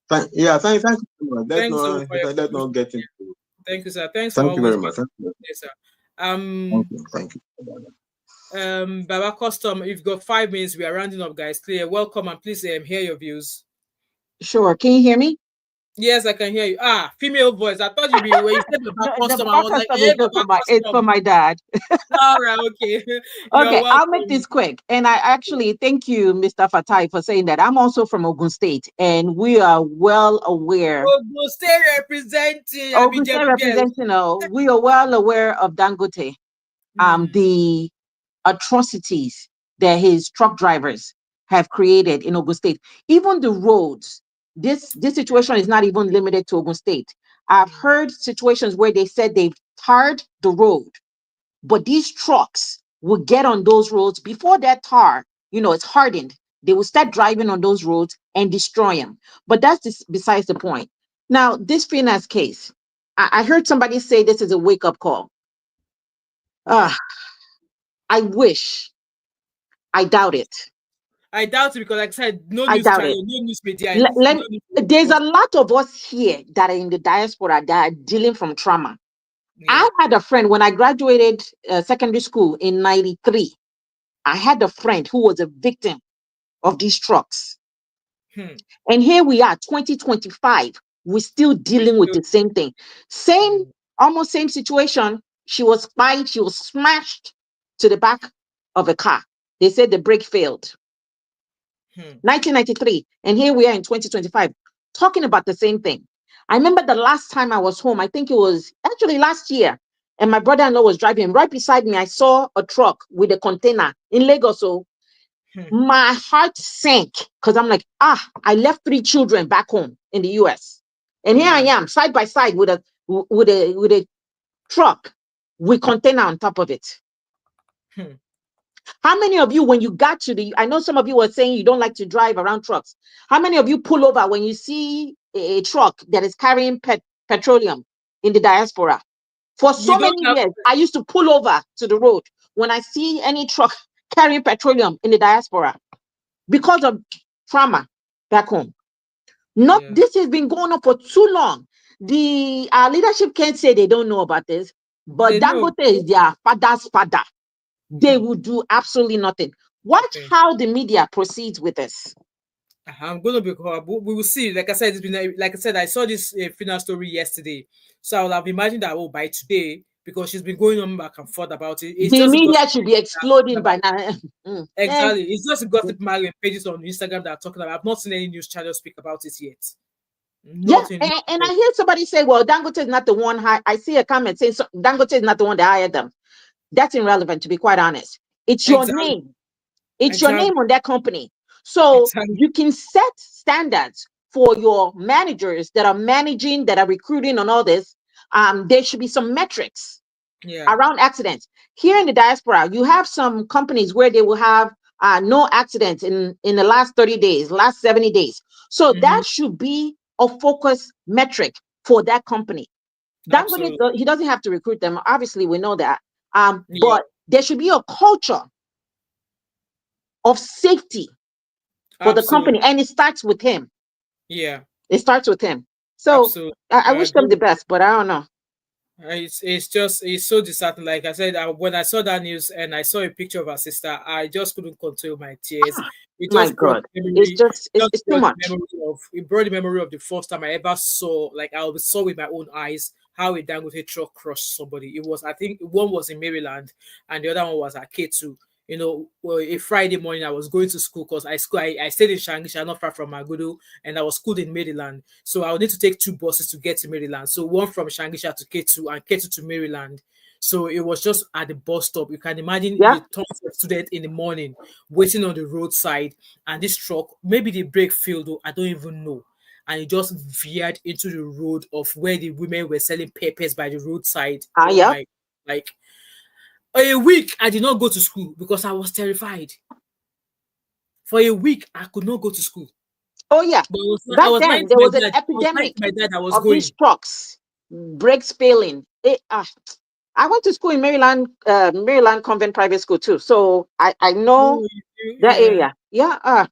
about. Yeah, thank you so much. Let's not get into it. Thank you, sir. Thanks. Thank you very much. Yes, sir. Thank you. Baba Custom, if you've got 5 minutes, we are rounding up, guys. Clear. Welcome, and please hear your views. Sure. Can you hear me? Yes, I can hear you. Female voice. I thought you'd be when you said Baba Custom. I was like, hey, it's for my dad. All right, okay. Okay, I'll make this quick. And I actually thank you, Mr. Fatai, for saying that. I'm also from Ogun State, and we are well aware. Ogun State representing. Ogun State representing. We are well aware of Dangote, the atrocities that his truck drivers have created in Ogun State. Even the roads. This situation is not even limited to Ogun State. I've heard situations where they said they've tarred the road but these trucks will get on those roads before that tar, it's hardened. They will start driving on those roads and destroy them. But that's besides the point. Now, this Phyna's case, I heard somebody say this is a wake-up call. I wish. I doubt it. I doubt it because, like I said, no I news doubt channel, it. no news media. There's a lot of us here that are in the diaspora that are dealing from trauma. I had a friend when I graduated secondary school in 93. I had a friend who was a victim of these trucks. And here we are, 2025. We're still dealing with the same thing. Almost same situation. She was smashed to the back of a car. They said the brake failed. 1993. And here we are in 2025, talking about the same thing. I remember the last time I was home, I think it was actually last year, and my brother-in-law was driving. Right beside me, I saw a truck with a container in Lagos. So my heart sank because I'm like, I left 3 children back home in the US. And here I am, side by side with a truck with container on top of it. How many of you, when you got to I know some of you were saying you don't like to drive around trucks. How many of you pull over when you see a truck that is carrying petroleum in the diaspora? For so many years, I used to pull over to the road when I see any truck carrying petroleum in the diaspora because of trauma back home. This has been going on for too long. Our leadership can't say they don't know about this, but Dangote is their father's father. They will do absolutely nothing. Watch how the media proceeds with this. I'm gonna be. We will see. Like I said, it's been like I said. I saw this Phyna story yesterday, so I would have imagined that by today, because she's been going on back and forth about it. It's the just media should be exploding by now. Exactly. It's just gossip magazine pages on Instagram that are talking about. I've not seen any news channels speak about it yet. Nothing. Yeah, and I hear somebody say, "Well, Dangote is not the one." I see a comment saying Dangote is not the one that hired them. That's irrelevant, to be quite honest. It's your name. It's your name on that company. So you can set standards for your managers that are managing, that are recruiting and all this. There should be some metrics around accidents. Here in the diaspora, you have some companies where they will have no accidents in the last 30 days, last 70 days. So that should be a focus metric for that company. Dangote, he doesn't have to recruit them. Obviously, we know that. But there should be a culture of safety for the company, and it starts with him. It starts with him. So I wish them the best, but I don't know. It's so disheartening. Like I said, when I saw that news and I saw a picture of her sister, I just couldn't control my tears. It just brought it's too much. It brought the memory of the first time I ever saw, like I saw with my own eyes, how a Dangote truck crushed somebody. It was, I think one was in Maryland and the other one was at K2. A Friday morning I was going to school because I stayed in Shangisha, not far from Magudu, and I was schooled in Maryland. So I would need to take 2 buses to get to Maryland. So one from Shangisha to K2 and K2 to Maryland. So it was just at the bus stop. You can imagine the tons of students in the morning waiting on the roadside, and this truck, maybe the brake failed, I don't even know. And it just veered into the road of where the women were selling peppers by the roadside. Like a week, I did not go to school because I was terrified. For a week, I could not go to school. Oh, yeah. Back then, there was an epidemic of these trucks, brakes failing. I went to school in Maryland Convent Private School too, so I know that area. I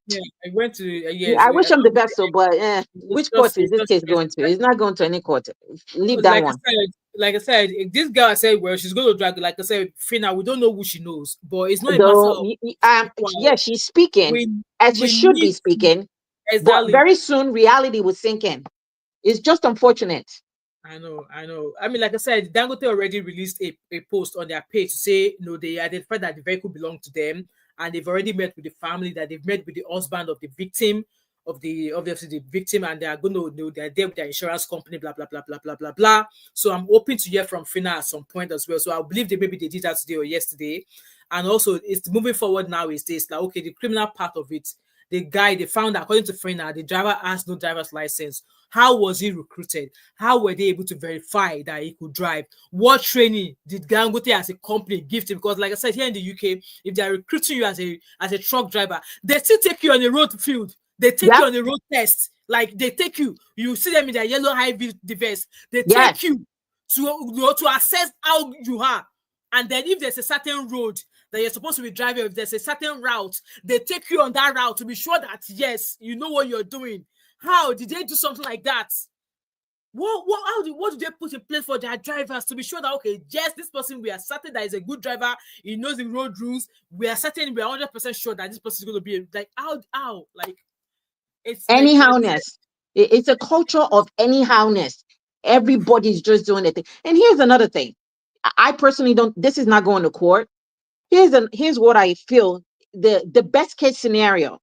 went to. I wish them the best, but which course is this case going to? It's not going to any court. Leave that one. Like I said, this girl said, well, she's going to drag. Like I said, Phyna, we don't know who she knows, but it's not a matter of. Yeah, she's speaking as she should be speaking. But very soon, reality will sink in. It's just unfortunate. I know. I mean, like I said, Dangote already released a post on their page to say, they identified that the vehicle belonged to them, and they've already met with the family, that they've met with the husband of the victim, obviously the victim, and they are going to they're there with their insurance company, blah blah blah blah blah blah blah. So I'm hoping to hear from Phyna at some point as well. So I believe maybe they did that today or yesterday, and also it's moving forward now. Is this like, okay, the criminal part of it? The guy they found, according to Phyna, the driver has no driver's license. How was he recruited? How were they able to verify that he could drive? What training did Dangote as a company give to him? Because like I said, here in the UK, if they are recruiting you as a truck driver, they still take you on a road field. They take you on a road test. Like they take you, you see them in their yellow high-vis vest. They take you to assess how you are. And then if there's a certain road that you're supposed to be driving, if there's a certain route, they take you on that route to be sure that, yes, you know what you're doing. How did they do something like that? What do they put in place for their drivers to be sure that, okay, yes, this person, we are certain that is a good driver, he knows the road rules, we are 100% sure that this person is going to be like, how? Like, it's anyhowness. It's a culture of anyhowness. Everybody's just doing it. And here's another thing. I personally don't, this is not going to court. Here's what I feel. The best case scenario.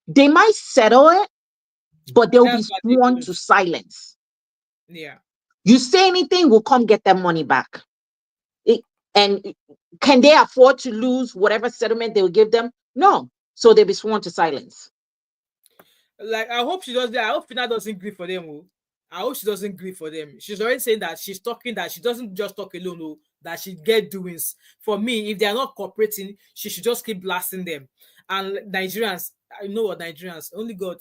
They might settle it, but they'll be sworn to silence. Yeah. You say anything, we'll come get their money back. And can they afford to lose whatever settlement they will give them? No. So they'll be sworn to silence. Like, I hope she does that. I hope Phyna doesn't grieve for them. I hope she doesn't grieve for them. She's already saying that she's talking, that she doesn't just talk alone, that she get doings. For me, if they are not cooperating, she should just keep blasting them. And Nigerians, I know what Nigerians, only God.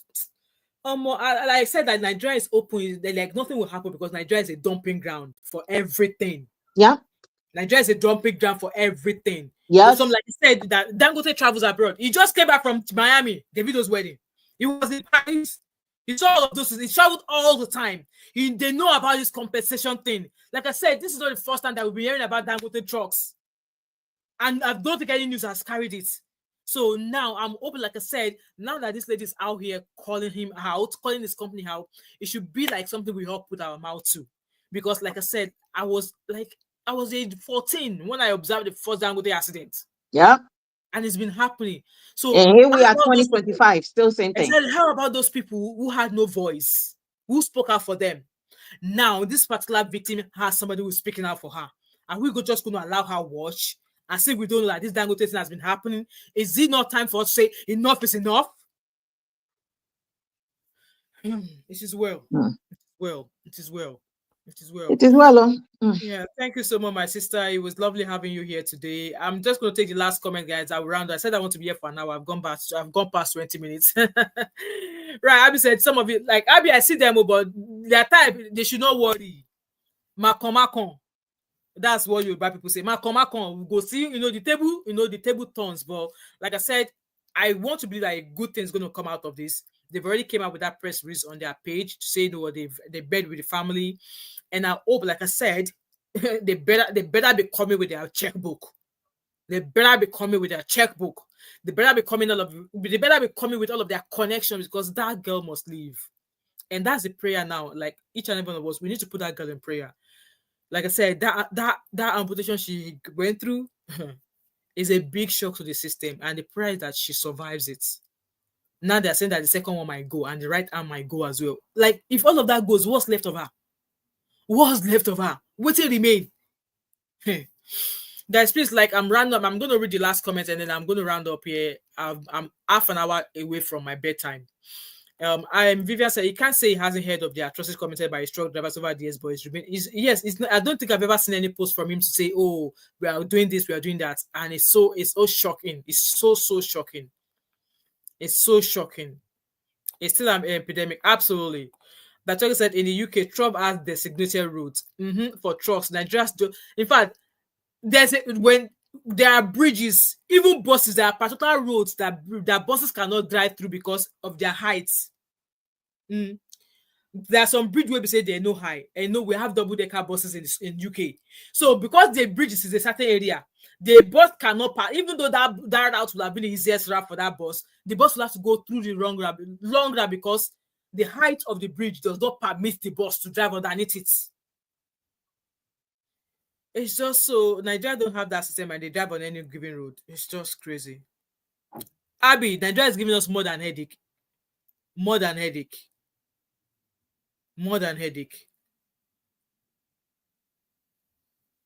Like I said, that Nigeria is open. Like nothing will happen because Nigeria is a dumping ground for everything. Yeah. Nigeria is a dumping ground for everything. Yes. Some, like you said, that Dangote travels abroad. He just came back from Miami, Davido's wedding. He was in Paris. He saw all of those. He traveled all the time. They know about this compensation thing. Like I said, this is not the first time that we've been hearing about Dangote trucks. And I don't think any news has carried it. So now I'm hoping, like I said, now that this lady is out here calling him out, calling this company out, it should be like something we all put our mouth to. Because like I said, I was age 14 when I observed the first Dangote accident. Yeah. And it's been happening. So and here we are 2025, still same thing. Said, how about those people who had no voice, who spoke out for them? Now this particular victim has somebody who's speaking out for her. Are we just going to allow her watch and say we don't know that this Dangote thing has been happening? Is it not time for us to say enough is enough? It is well. It is well. It is well. It is well. Yeah, thank you so much, my sister. It was lovely having you here today. I'm just going to take the last comment, guys. I will round. I said I want to be here for an hour. I've gone past 20 minutes. Right, Abby said some of it, like Abby, I see them, but their type, they should not worry. Makon. That's what Yoruba people say. Makon. We go see, the table turns. But like I said, I want to believe that a good thing is going to come out of this. They've already came out with that press release on their page to say they bed with the family. And I hope, like I said, they better be coming with their checkbook. They better be coming with their checkbook. They better be coming with all of their connections, because that girl must leave. And that's the prayer now. Like each and every one of us, we need to put that girl in prayer. Like I said, that amputation she went through is a big shock to the system, and the prayer is that she survives it. Now they're saying that the second one might go and the right arm might go as well. Like, if all of that goes, what's left of her? What's left of her? What will remain? Guys, please, like, I'm going to read the last comment and then I'm going to round up here. I'm half an hour away from my bedtime. Vivian said, he can't say he hasn't heard of the atrocities committed by his truck drivers over the years, but I don't think I've ever seen any post from him to say, oh, we are doing this, we are doing that. And it's so shocking. It's so shocking. It's so shocking. It's still an epidemic. Absolutely. But like I said, in the UK, Trump has designated routes for trucks. Nigerians do. In fact, when there are bridges, even buses, there are particular roads that buses cannot drive through because of their heights. There are some bridges where we say they're no high. And we have double-decker buses in UK. So because the bridges is a certain area, the bus cannot pass. Even though that route would have been the easiest route for that bus, the bus will have to go through the long route because the height of the bridge does not permit the bus to drive underneath it. It's just so Nigeria don't have that system and they drive on any given road. It's just crazy. Abby, Nigeria is giving us more than headache. More than headache. More than headache.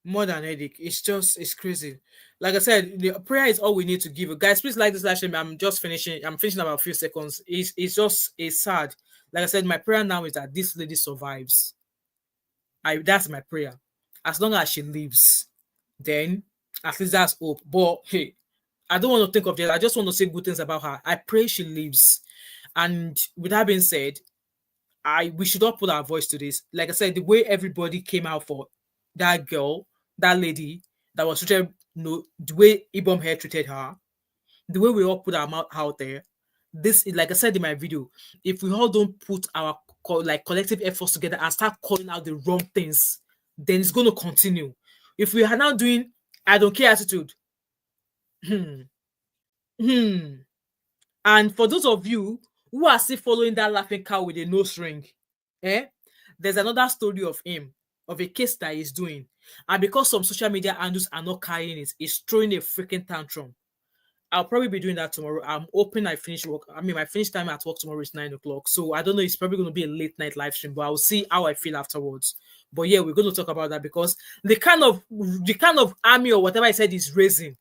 More than headache. It's crazy. Like I said, the prayer is all we need to give. Guys, please like this live stream. I'm finishing about a few seconds. It's sad. Like I said, my prayer now is that this lady survives. That's my prayer. As long as she lives, then at least that's hope. But hey, I don't want to think of that. I just want to say good things about her. I pray she lives. And with that being said, we should all put our voice to this. Like I said, the way everybody came out for that girl, that lady that was treated, the way Ibom Hair treated her, the way we all put our mouth out there. This is, like I said in my video, if we all don't put our collective efforts together and start calling out the wrong things, then it's going to continue. If we are now doing I don't care attitude, and for those of you who are still following that laughing cow with a nose ring, there's another story of him, of a case that he's doing, and because some social media handles are not carrying it, he's throwing a freaking tantrum. I'll probably be doing that tomorrow. I'm hoping I finish work. I mean, my finish time at work tomorrow is 9 o'clock. So I don't know. It's probably going to be a late night live stream, but I'll see how I feel afterwards. But yeah, we're going to talk about that because the kind of army or whatever I said is raising,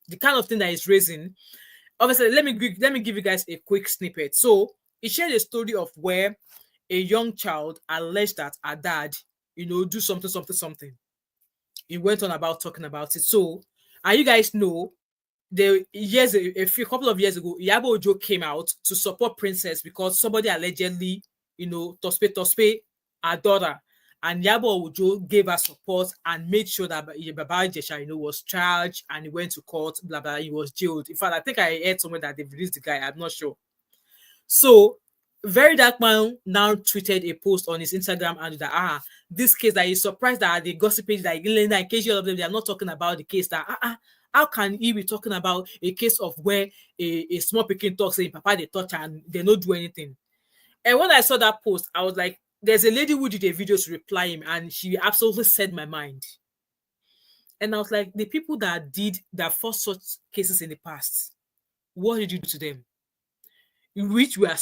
the kind of thing that is raising. Obviously, let me give you guys a quick snippet. So it shared a story of where a young child alleged that her dad, do something. He went on about talking about it. So, and you guys know, a couple of years ago, Iyabo Ojo came out to support Princess because somebody allegedly, tospe her daughter, and Iyabo Ojo gave her support and made sure that Baba Ijesha, was charged and he went to court, blah blah. He was jailed. In fact, I think I heard somewhere that they've released the guy. I'm not sure. So, Very Dark Man now tweeted a post on his Instagram and that this case that he's surprised that the gossip page that in case all of them they are not talking about the case that how can he be talking about a case of where a small Peking talks saying Papa they touch and they don't do anything? And when I saw that post, I was like, there's a lady who did a video to reply him, and she absolutely said my mind. And I was like, the people that fought such cases in the past, what did you do to them? Which you are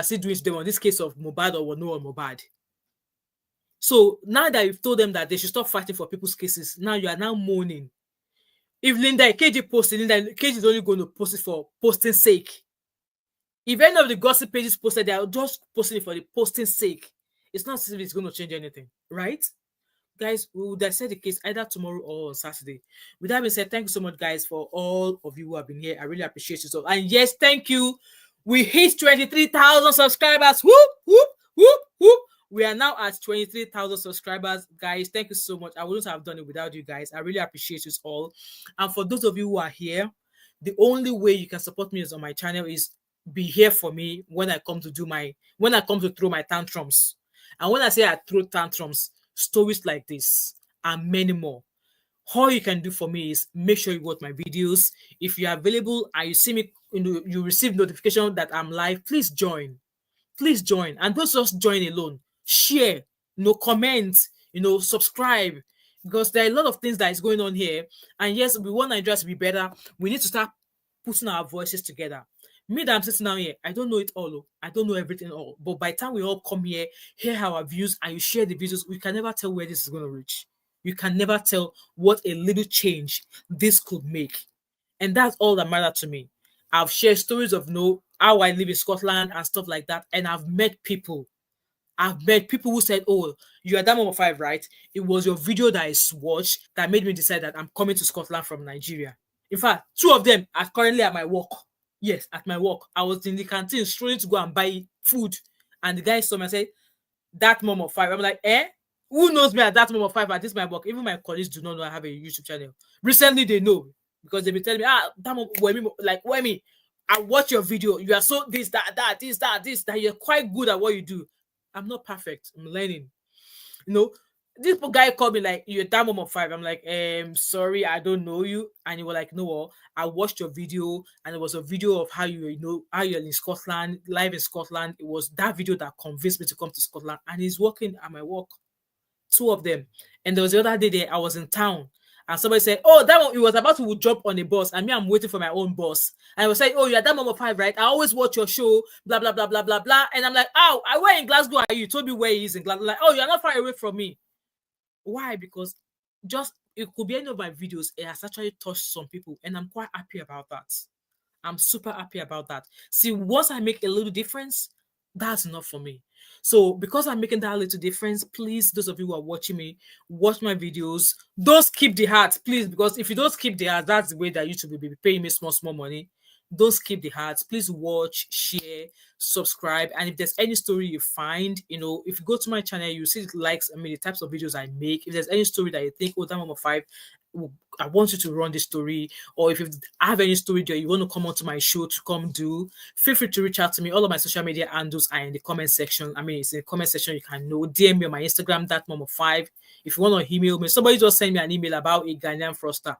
still doing to them on this case of Mohbad or no Mohbad. So now that you've told them that they should stop fighting for people's cases, now you are now mourning. If Linda KJ posted, Linda KJ is only going to post it for posting sake. If any of the gossip pages posted, they are just posting it for the posting sake. It's not as if it's going to change anything, right? Guys, we would dissect the case either tomorrow or on Saturday. With that being said, thank you so much, guys, for all of you who have been here. I really appreciate you so. And yes, thank you. We hit 23,000 subscribers. Whoop, whoop, whoop, whoop. We are now at 23,000 subscribers, guys. Thank you so much. I wouldn't have done it without you guys. I really appreciate you all. And for those of you who are here, the only way you can support me is on my channel is be here for me when I come to throw my tantrums. And when I say I throw tantrums, stories like this and many more. All you can do for me is make sure you watch my videos. If you're available and you see me, you receive notification that I'm live, please join. Please join. And don't just join alone. Share, comment, subscribe. Because there are a lot of things that is going on here. And yes, we want Nigeria to be better. We need to start putting our voices together. Me that I'm sitting down here, I don't know it all. I don't know everything all. But by the time we all come here, hear our views, and you share the videos, we can never tell where this is going to reach. You can never tell what a little change this could make. And that's all that matters to me. I've shared stories of how I live in Scotland and stuff like that. And I've met people. Who said, oh, you are that Mama 5, right? It was your video that I watched that made me decide that I'm coming to Scotland from Nigeria. In fact, 2 of them are currently at my work. Yes, at my work. I was in the canteen strolling to go and buy food. And the guy saw me and said, that Mama 5. I'm like, who knows me at that Mama 5 at this my work? Even my colleagues do not know I have a YouTube channel. Recently, they know because they've been telling me, that Wemi, I watch your video. You are so this, that. You're quite good at what you do. I'm not perfect. I'm learning. This guy called me like, you're that Mama 5. I'm like, sorry, I don't know you. And he was like, no, I watched your video, and it was a video of how how you're in Scotland, live in Scotland. It was that video that convinced me to come to Scotland. And he's working at my work. 2 of them. And there was the other day there, I was in town. And somebody said, oh, that one, he was about to jump on a bus. And me, I'm waiting for my own bus. And I was saying, oh, you're that Mama 5, right? I always watch your show, blah, blah, blah, blah, blah, blah. And I'm like, oh, where in Glasgow are you? You told me where he is in Glasgow. Like, oh, you're not far away from me. Why? Because it could be any of my videos. It has actually touched some people. And I'm quite happy about that. I'm super happy about that. See, once I make a little difference, That's enough for me. So because I'm making that little difference, please, those of you who are watching me, watch my videos. Don't skip the heart, please, because if you don't skip the heart, that's the way that YouTube will be paying me small money. Don't skip the heart. Please watch, share, subscribe. And if there's any story you find, if you go to my channel, you see the likes, the types of videos I make. If there's any story that you think, oh, that Mama Five, I want you to run this story, or if you have any story that you want to come onto my show to come do, feel free to reach out to me. All of my social media handles are in the comment section. It's in the comment section. You can DM me on my Instagram, that Mama Five. If you want to email me, somebody just send me an email about a Ghanaian froster.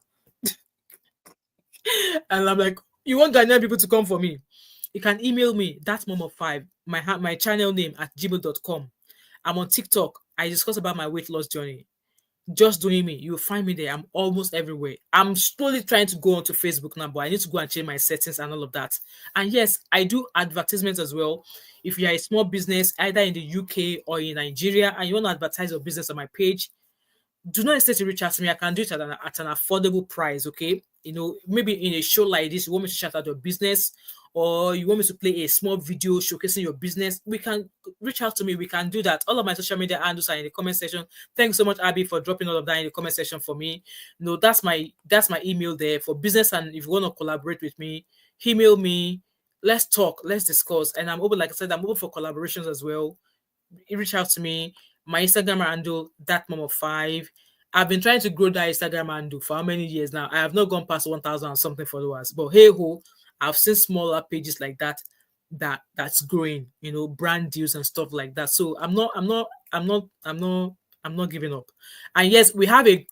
And I'm like, you want Ghanaian people to come for me? You can email me, that Mama Five, my channel name at gmail.com. I'm on TikTok. I discuss about my weight loss journey. Just doing me, you'll find me there. I'm almost everywhere. I'm slowly trying to go onto Facebook now, but I need to go and change my settings and all of that. And yes, I do advertisements as well. If you're a small business, either in the UK or in Nigeria, and you want to advertise your business on my page, do not hesitate to reach out to me. I can do it at an affordable price, okay? Maybe in a show like this, you want me to shout out your business, or you want me to play a small video showcasing your business, we can reach out to me. We can do that. All of my social media handles are in the comment section. Thanks so much, Abby, for dropping all of that in the comment section for me. That's my email there for business. And if you want to collaborate with me, email me. Let's talk. Let's discuss. And I'm open, like I said, I'm open for collaborations as well. Reach out to me. My Instagram handle, that Mama Five. I've been trying to grow that Instagram handle for how many years now? I have not gone past 1,000 and something followers. But hey ho, I've seen smaller pages like that's growing, brand deals and stuff like that. So I'm not giving up. And yes, we have a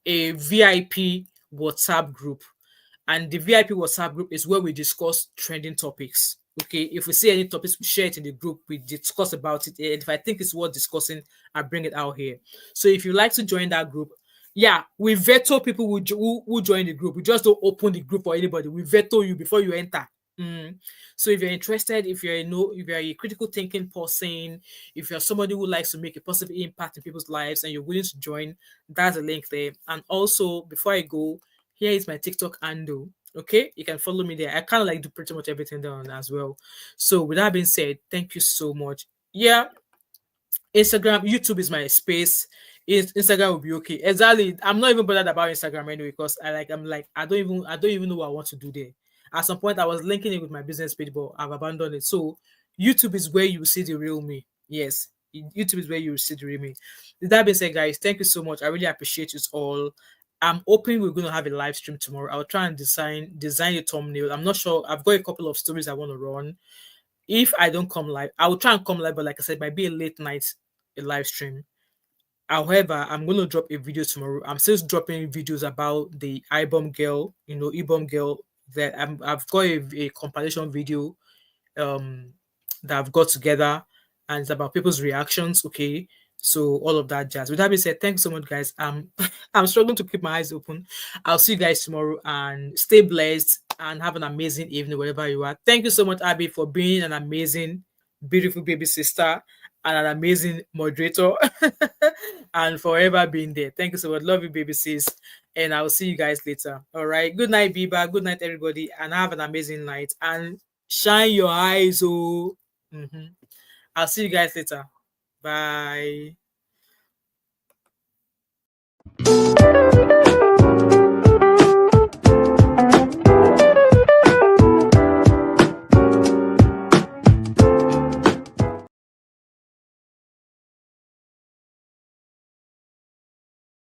VIP WhatsApp group. And the VIP WhatsApp group is where we discuss trending topics. Okay, if we see any topics, we share it in the group, we discuss about it. And if I think it's worth discussing, I bring it out here. So if you like to join that group, yeah, we veto people who join the group. We just don't open the group for anybody. We veto you before you enter. So if you're interested, if you're a critical thinking person, if you're somebody who likes to make a positive impact in people's lives and you're willing to join, that's a link there. And also, before I go, here is my TikTok handle. Okay, you can follow me there. I kind of like do pretty much everything down as well. So with that being said, thank you so much. Yeah, Instagram, YouTube is my space. Instagram will be okay. Exactly. I'm not even bothered about Instagram anyway, because I don't even know what I want to do there. At some point, I was linking it with my business page, but I've abandoned it. So YouTube is where you see the real me. Yes, YouTube is where you see the real me. With that being said, guys, thank you so much. I really appreciate it all. I'm hoping we're going to have a live stream tomorrow. I'll try and design a thumbnail. I'm not sure. I've got a couple of stories I want to run. If I don't come live, I will try and come live, but like I said, it might be a late night live stream. However, I'm going to drop a video tomorrow. I'm still dropping videos about the iBomb girl, iBomb girl. That I've got a compilation video that I've got together, and it's about people's reactions. Okay, so all of that jazz. With that being said, thanks so much, guys. I'm struggling to keep my eyes open. I'll see you guys tomorrow, and stay blessed and have an amazing evening wherever you are. Thank you so much, Abby, for being an amazing, beautiful baby sister and an amazing moderator and forever being there. Thank you so much. Love you, baby sis. And I'll see you guys later. All right. Good night, Biba. Good night, everybody. And have an amazing night. And shine your eyes. I'll see you guys later. Bye.